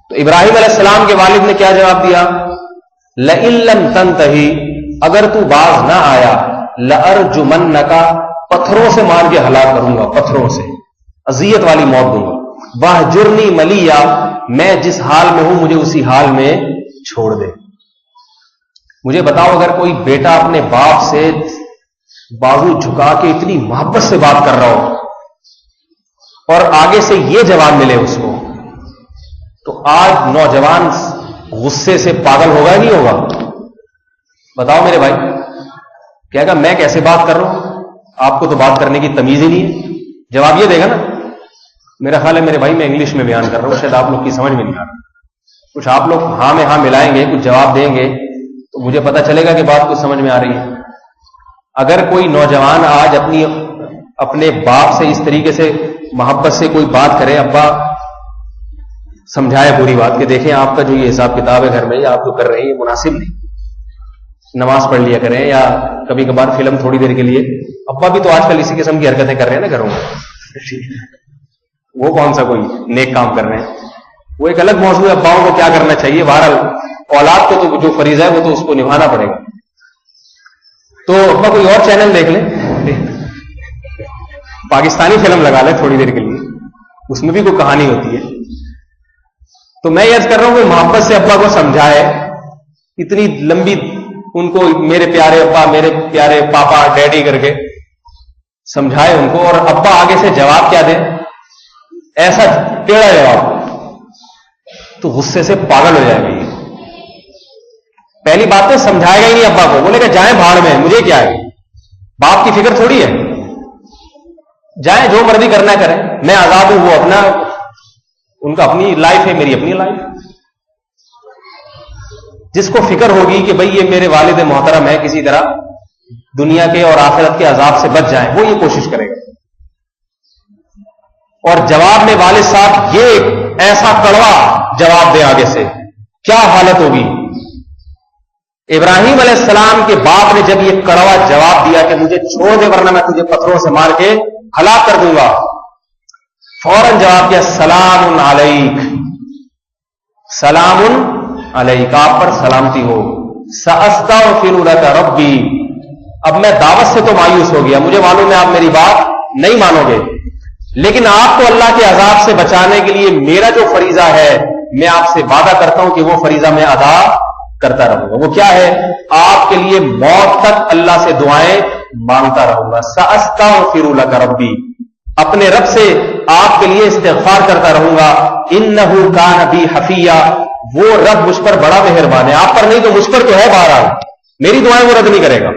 تو ابراہیم علیہ السلام کے والد نے کیا جواب دیا؟ لئن لم تنتہی، اگر تو باز نہ آیا، لأرجمنک، پتھروں سے مار کے ہلاک کروں گا، پتھروں سے اذیت والی موت دوں گا. واہجرنی ملیا، میں جس حال میں ہوں مجھے اسی حال میں چھوڑ دے. مجھے بتاؤ، اگر کوئی بیٹا اپنے باپ سے بازو جھکا کے اتنی محبت سے بات کر رہا ہو اور آگے سے یہ جواب ملے اس کو، تو آج نوجوان غصے سے پاگل ہوگا نہیں ہوگا؟ بتاؤ میرے بھائی، کہے گا میں کیسے بات کر رہا ہوں، آپ کو تو بات کرنے کی تمیز ہی نہیں ہے. جواب یہ دے گا نا. میرا خیال ہے میرے بھائی میں انگلش میں بیان کر رہا ہوں، شاید آپ لوگ کی سمجھ میں نہیں آ رہا. کچھ آپ لوگ ہاں میں ہاں ملائیں گے، کچھ جواب دیں گے تو مجھے پتا چلے گا کہ بات کچھ سمجھ میں آ رہی ہے. اگر کوئی نوجوان آج اپنے باپ سے اس طریقے سے محبت سے کوئی بات کرے، ابا سمجھائے پوری بات کہ دیکھیں آپ کا جو یہ حساب کتاب ہے گھر میں یا آپ جو کر رہے ہیں یہ مناسب نہیں، نماز پڑھ لیا کریں، یا کبھی کبھار فلم تھوڑی دیر کے لیے. ابا بھی تو آج کل اسی قسم کی حرکتیں کر رہے ہیں نا گھروں میں. وہ کون سا کوئی نیک کام کر رہے ہیں، وہ ایک الگ موضوع ہے. اباؤں کو کیا کرنا چاہیے، بہرحال اولاد کو تو جو فریضہ ہے وہ تو اس کو نبھانا پڑے گا. تو ابا کوئی اور چینل دیکھ لیں، پاکستانی فلم لگا لیں تھوڑی دیر کے لیے، اس میں بھی کوئی کہانی ہوتی ہے. تو میں یہ کر رہا ہوں کہ محبت سے ابا کو سمجھائے، اتنی لمبی ان کو میرے پیارے ابا، میرے پیارے پاپا، ڈیڈی کر کے سمجھائے ان کو، اور ابا آگے سے جواب کیا دے، ایسا ٹیڑھا جواب، تو غصے سے پاگل ہو جائے گا. یہ پہلی بات ہے سمجھائے گا ہی نہیں ابا کو، بولے کہ جائیں بھاڑ میں، مجھے کیا ہے، باپ کی فکر تھوڑی ہے، جائیں جو مرضی کرنا کریں، میں آزاد ہوں، وہ اپنا، ان کا اپنی لائف ہے، میری اپنی لائف. جس کو فکر ہوگی کہ بھئی یہ میرے والد محترم ہے، کسی طرح دنیا کے اور آخرت کے عذاب سے بچ جائیں، وہ یہ کوشش کرے گا. اور جواب میں والد صاحب یہ ایسا کڑوا جواب دے آگے سے، کیا حالت ہوگی. ابراہیم علیہ السلام کے باپ نے جب یہ کڑوا جواب دیا کہ مجھے چھوڑ دے ورنہ میں تجھے پتھروں سے مار کے ہلاک کر دوں گا، فوراً جواب کیا، سلام علیک، سلام علیک، آپ پر سلامتی ہو، سأستغفر لک ربی. اب میں دعوت سے تو مایوس ہو گیا، مجھے معلوم ہے آپ میری بات نہیں مانو گے، لیکن آپ کو اللہ کے عذاب سے بچانے کے لیے میرا جو فریضہ ہے میں آپ سے وعدہ کرتا ہوں کہ وہ فریضہ میں ادا کرتا رہوں گا. وہ کیا ہے؟ آپ کے لیے موت تک اللہ سے دعائیں مانگتا رہوں گا. سأستغفر لک ربی، اپنے رب سے آپ کے لیے استغفار کرتا رہوں گا. انہ کان بی حفیہ، وہ رب مجھ پر بڑا مہربان ہے. آپ پر نہیں تو مجھ پر تو ہے، بہرحال میری دعائیں وہ رد نہیں کرے گا.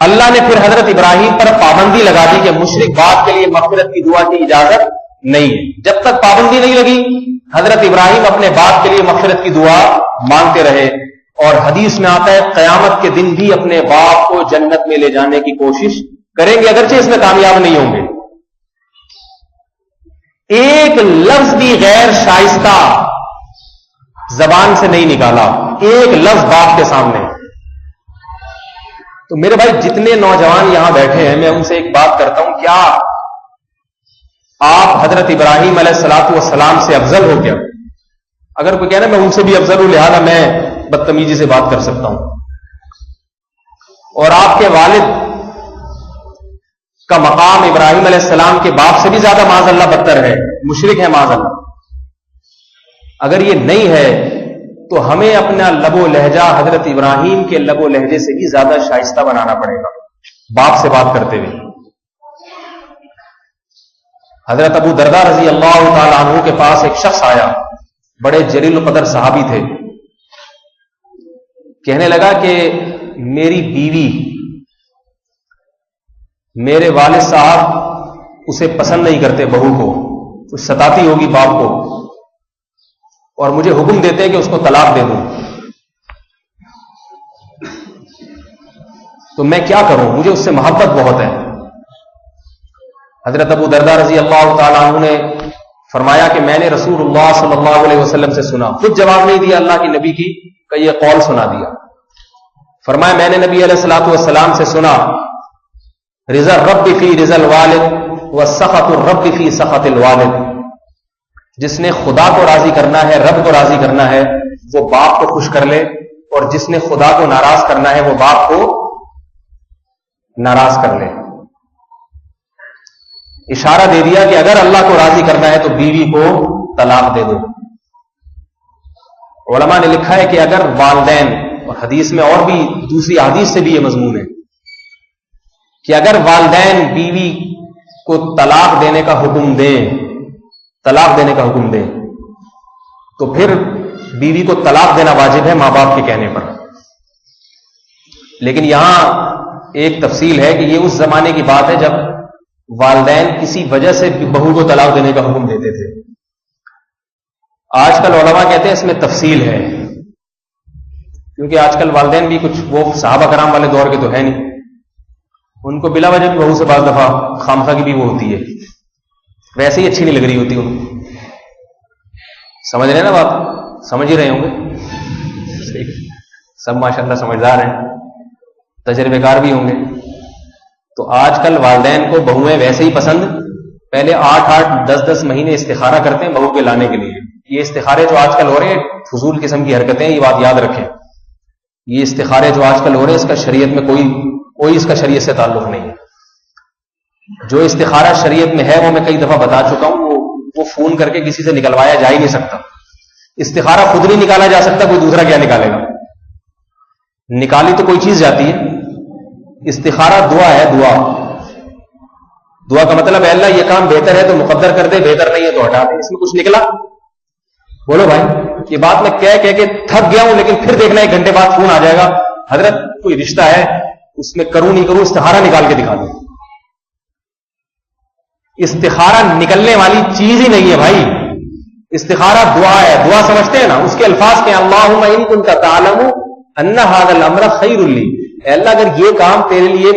اللہ نے پھر حضرت ابراہیم پر پابندی لگا دی کہ مشرک باپ کے لیے مغفرت کی دعا کی اجازت نہیں ہے. جب تک پابندی نہیں لگی حضرت ابراہیم اپنے باپ کے لیے مغفرت کی دعا مانگتے رہے. اور حدیث میں آتا ہے قیامت کے دن بھی اپنے باپ کو جنت میں لے جانے کی کوشش کریں گے، اگرچہ اس میں کامیاب نہیں ہوں گے. ایک لفظ بھی غیر شائستہ زبان سے نہیں نکالا، ایک لفظ باپ کے سامنے. تو میرے بھائی جتنے نوجوان یہاں بیٹھے ہیں، میں ان سے ایک بات کرتا ہوں، کیا آپ حضرت ابراہیم علیہ الصلوۃ والسلام سے افضل ہو کیا؟ اگر کوئی کہنا میں ان سے بھی افضل ہوں لہذا میں بدتمیزی سے بات کر سکتا ہوں، اور آپ کے والد کا مقام ابراہیم علیہ السلام کے باپ سے بھی زیادہ معاذ اللہ بدتر ہے، مشرک ہے معاذ اللہ، اگر یہ نہیں ہے تو ہمیں اپنا لب و لہجہ حضرت ابراہیم کے لب و لہجے سے بھی زیادہ شائستہ بنانا پڑے گا باپ سے بات کرتے ہوئے. حضرت ابو درداء رضی اللہ تعالی عنہ کے پاس ایک شخص آیا، بڑے جلیل القدر صحابی تھے. کہنے لگا کہ میری بیوی، میرے والد صاحب اسے پسند نہیں کرتے، بہو کو کچھ ستاتی ہوگی باپ کو، اور مجھے حکم دیتے ہیں کہ اس کو طلاق دے دوں، تو میں کیا کروں؟ مجھے اس سے محبت بہت ہے. حضرت ابو درداء رضی اللہ تعالیٰ عنہ نے فرمایا کہ میں نے رسول اللہ صلی اللہ علیہ وسلم سے سنا، خود جواب نہیں دیا، اللہ کے نبی کی کا یہ قول سنا دیا. فرمایا میں نے نبی علیہ الصلوۃ والسلام سے سنا، رضا الرب فی رضا الوالد وسخط الرب فی سخط الوالد، جس نے خدا کو راضی کرنا ہے، رب کو راضی کرنا ہے، وہ باپ کو خوش کر لے، اور جس نے خدا کو ناراض کرنا ہے وہ باپ کو ناراض کر لے. اشارہ دے دیا کہ اگر اللہ کو راضی کرنا ہے تو بیوی کو طلاق دے دو. علماء نے لکھا ہے کہ اگر والدین، اور حدیث میں اور بھی دوسری حدیث سے بھی یہ مضمون ہے کہ اگر والدین بیوی کو طلاق دینے کا حکم دیں تو پھر بیوی کو طلاق دینا واجب ہے ماں باپ کے کہنے پر. لیکن یہاں ایک تفصیل ہے کہ یہ اس زمانے کی بات ہے جب والدین کسی وجہ سے بہو کو طلاق دینے کا حکم دیتے تھے. آج کل علماء کہتے ہیں اس میں تفصیل ہے، کیونکہ آج کل والدین بھی کچھ وہ صحابہ کرام والے دور کے تو ہے نہیں، ان کو بلا وجہ بھی بہو سے بعض دفعہ خامخواہ کی بھی وہ ہوتی ہے، ویسے ہی اچھی نہیں لگ رہی ہوتی ان کو. سمجھ رہے ہیں نا بات؟ سمجھ ہی رہے ہوں گے، سب ماشاءاللہ سمجھدار ہیں، تجربے کار بھی ہوں گے. تو آج کل والدین کو بہویں ویسے ہی پسند، پہلے 8-8 10-10 مہینے استخارہ کرتے ہیں بہو کے لانے کے لیے. یہ استخارے جو آج کل ہو رہے ہیں فضول قسم کی حرکتیں، یہ بات یاد رکھیں. یہ استخارے جو آج کل ہو رہے ہیں اس کا شریعت میں کوئی اس کا شریعت سے تعلق نہیں ہے. جو استخارہ شریعت میں ہے وہ میں کئی دفعہ بتا چکا ہوں، وہ فون کر کے کسی سے نکلوایا جا ہی نہیں سکتا. استخارہ خود نہیں نکالا جا سکتا، کوئی دوسرا کیا نکالے گا؟ نکالی تو کوئی چیز جاتی ہے. استخارہ دعا ہے، دعا کا مطلب ہے اللہ یہ کام بہتر ہے تو مقدر کر دے، بہتر نہیں ہے تو ہٹا دے. اس میں کچھ نکلا؟ بولو بھائی. یہ بات میں کہہ کے تھک گیا ہوں، لیکن پھر دیکھنا 1 گھنٹے بعد فون آ جائے گا، حضرت کوئی رشتہ ہے اس میں کروں نہیں کروں، استخارہ نکال کے دکھا دو. استخارہ نکلنے والی چیز ہی نہیں ہے بھائی. استخارہ دعا ہے. دعا سمجھتے ہیں نا؟ اس کے الفاظ کے اللہم ان کنت تعلم ان ھذا الامر خیر لی، اے اللہ اگر یہ کام تیرے لیے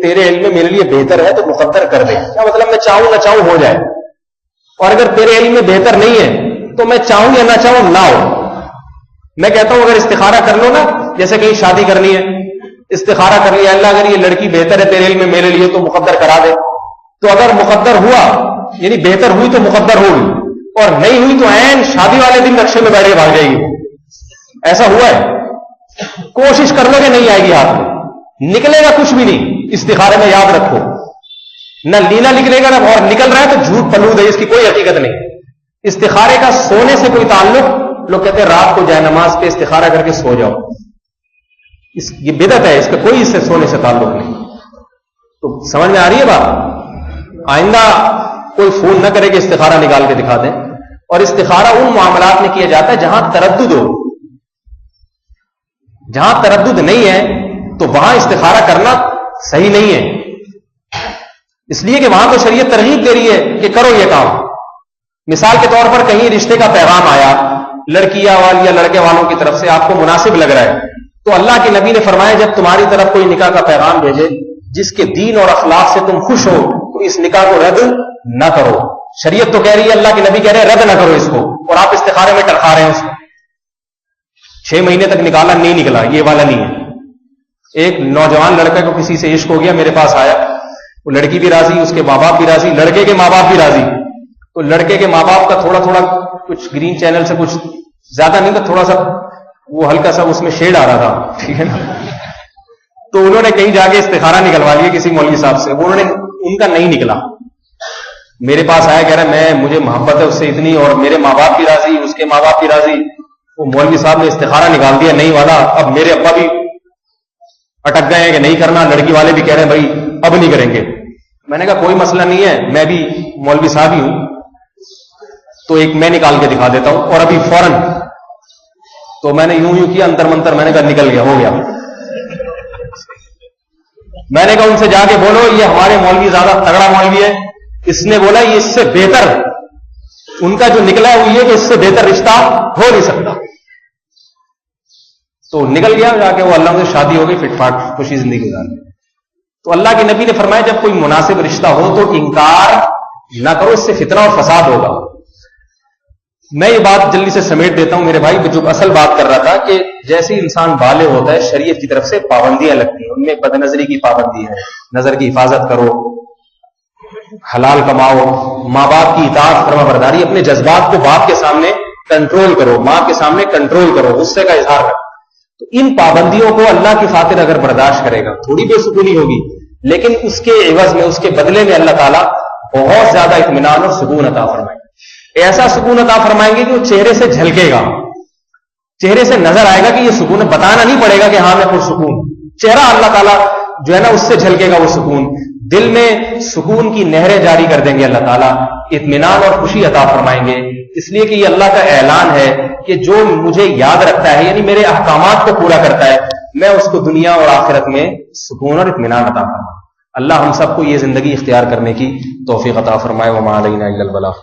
تیرے علم میں میرے لیے بہتر ہے تو مقدر کر دے. کیا مطلب میں چاہوں نہ چاہوں ہو جائے، اور اگر تیرے علم میں بہتر نہیں ہے تو میں چاہوں یا نہ چاہوں نہ ہو. میں کہتا ہوں اگر استخارہ کر لو نا، جیسے کہیں شادی کرنی ہے، استخارہ کر لیا اللہ اگر یہ لڑکی بہتر ہے تیرے علم میں میرے لیے تو مقدر کرا دے. تو اگر مقدر ہوا یعنی بہتر ہوئی تو مقدر ہوگی، اور نہیں ہوئی تو عین شادی والے دن نقشے میں بیٹھ کے بھاگ جائے گی. ایسا ہوا ہے؟ کوشش کر لو کہ نہیں آئے گی ہاتھ میں، نکلے گا کچھ بھی نہیں. استخارے میں یاد رکھو، نہ لینا نکلے گا نہ، اور نکل رہا ہے تو جھوٹ پلود ہے، اس کی کوئی حقیقت نہیں. استخارے کا سونے سے کوئی تعلق، لوگ کہتے ہیں رات کو جائے نماز پہ استخارہ کر کے سو جاؤ، یہ بدعت ہے، اس کا کوئی اس سے سونے سے تعلق نہیں. تو سمجھ میں آ رہی ہے بات؟ آئندہ کوئی فون نہ کرے کہ استخارہ نکال کے دکھا دیں. اور استخارہ ان معاملات میں کیا جاتا ہے جہاں تردد ہو. جہاں تردد نہیں ہے تو وہاں استخارہ کرنا صحیح نہیں ہے، اس لیے کہ وہاں تو شریعت ترغیب دے رہی ہے کہ کرو یہ کام. مثال کے طور پر کہیں رشتے کا پیغام آیا لڑکیاں والی یا لڑکے والوں کی طرف سے، آپ کو مناسب لگ رہا ہے، تو اللہ کے نبی نے فرمایا جب تمہاری طرف کوئی نکاح کا پیغام بھیجے جس کے دین اور اخلاق سے تم خوش ہو تو اس نکاح کو رد نہ کرو. شریعت تو کہہ رہی ہے، اللہ کے نبی کہہ رہے ہیں رد نہ کرو اس کو، اور آپ استخارے میں ٹرکا رہے ہیں اس کو. 6 مہینے تک نکالا نہیں نکلا، یہ والا نہیں ہے. ایک نوجوان لڑکے کو کسی سے عشق ہو گیا، میرے پاس آیا، وہ لڑکی بھی راضی، اس کے ماں باپ بھی راضی، لڑکے کے ماں باپ بھی راضی. تو لڑکے کے ماں باپ کا تھوڑا تھوڑا کچھ گرین چینل سے کچھ زیادہ نہیں تھا، تھوڑا سا وہ ہلکا سا اس میں شیڈ آ رہا تھا، ٹھیک ہے نا. تو انہوں نے کہیں جا کے استخارہ نکلوا لیا کسی مولوی صاحب سے، انہوں نے ان کا نہیں نکلا. میرے پاس آیا کہہ رہا مجھے محبت ہے اس سے اتنی، اور میرے ماں باپ بھی راضی، اس کے ماں باپ بھی راضی. وہ مولوی صاحب نے استخارہ نکال دیا نہیں والا. اب میرے ابا بھی اٹک گئے ہیں کہ نہیں کرنا، لڑکی والے بھی کہہ رہے ہیں بھائی اب نہیں کریں گے. میں نے کہا کوئی مسئلہ نہیں ہے، میں بھی مولوی صاحب ہی ہوں، تو ایک میں نکال کے دکھا دیتا ہوں، اور ابھی فوراً. تو میں نے یوں کیا انتر منتر، میں نے کہا نکل گیا، ہو گیا. میں نے کہا ان سے جا کے بولو یہ ہمارے مولوی زیادہ تگڑا مولوی ہے، اس نے بولا یہ اس سے بہتر، ان کا جو نکلا ہے وہ یہ کہ اس سے بہتر رشتہ ہو نہیں سکتا. تو نکل گیا جا کے، وہ اللہ سے شادی ہو گئی، فٹ فاٹ خوشی زندگی گزار. تو اللہ کے نبی نے فرمایا جب کوئی مناسب رشتہ ہو تو انکار نہ کرو، اس سے فتنہ اور فساد ہوگا. میں یہ بات جلدی سے سمیٹ دیتا ہوں میرے بھائی. جو اصل بات کر رہا تھا کہ جیسے انسان بالغ ہوتا ہے شریعت کی طرف سے پابندیاں لگتی ہیں، ان میں بد نظری کی پابندی ہے، نظر کی حفاظت کرو، حلال کماؤ، ماں باپ کی اطاعت فرما برداری، اپنے جذبات کو باپ کے سامنے کنٹرول کرو، ماں کے سامنے کنٹرول کرو، غصے کا اظہار کرو. تو ان پابندیوں کو اللہ کی خاطر اگر برداشت کرے گا تھوڑی بے سکونی ہوگی، لیکن اس کے عوض میں، اس کے بدلے میں اللہ تعالیٰ بہت زیادہ اطمینان اور سکون عطا فرمائے گا. ایسا سکون عطا فرمائیں گے کہ وہ چہرے سے جھلکے گا، چہرے سے نظر آئے گا کہ یہ سکون ہے، بتانا نہیں پڑے گا کہ ہاں میں پرسکون. چہرہ اللہ تعالیٰ جو ہے نا اس سے جھلکے گا وہ سکون. دل میں سکون کی نہریں جاری کر دیں گے اللہ تعالیٰ، اطمینان اور خوشی عطا فرمائیں گے. اس لیے کہ یہ اللہ کا اعلان ہے کہ جو مجھے یاد رکھتا ہے، یعنی میرے احکامات کو پورا کرتا ہے، میں اس کو دنیا اور آخرت میں سکون اور اطمینان عطا فرماؤں. اللہ ہم سب کو یہ زندگی اختیار کرنے کی توفیق عطا فرمائے. وما علینا الا البلاغ.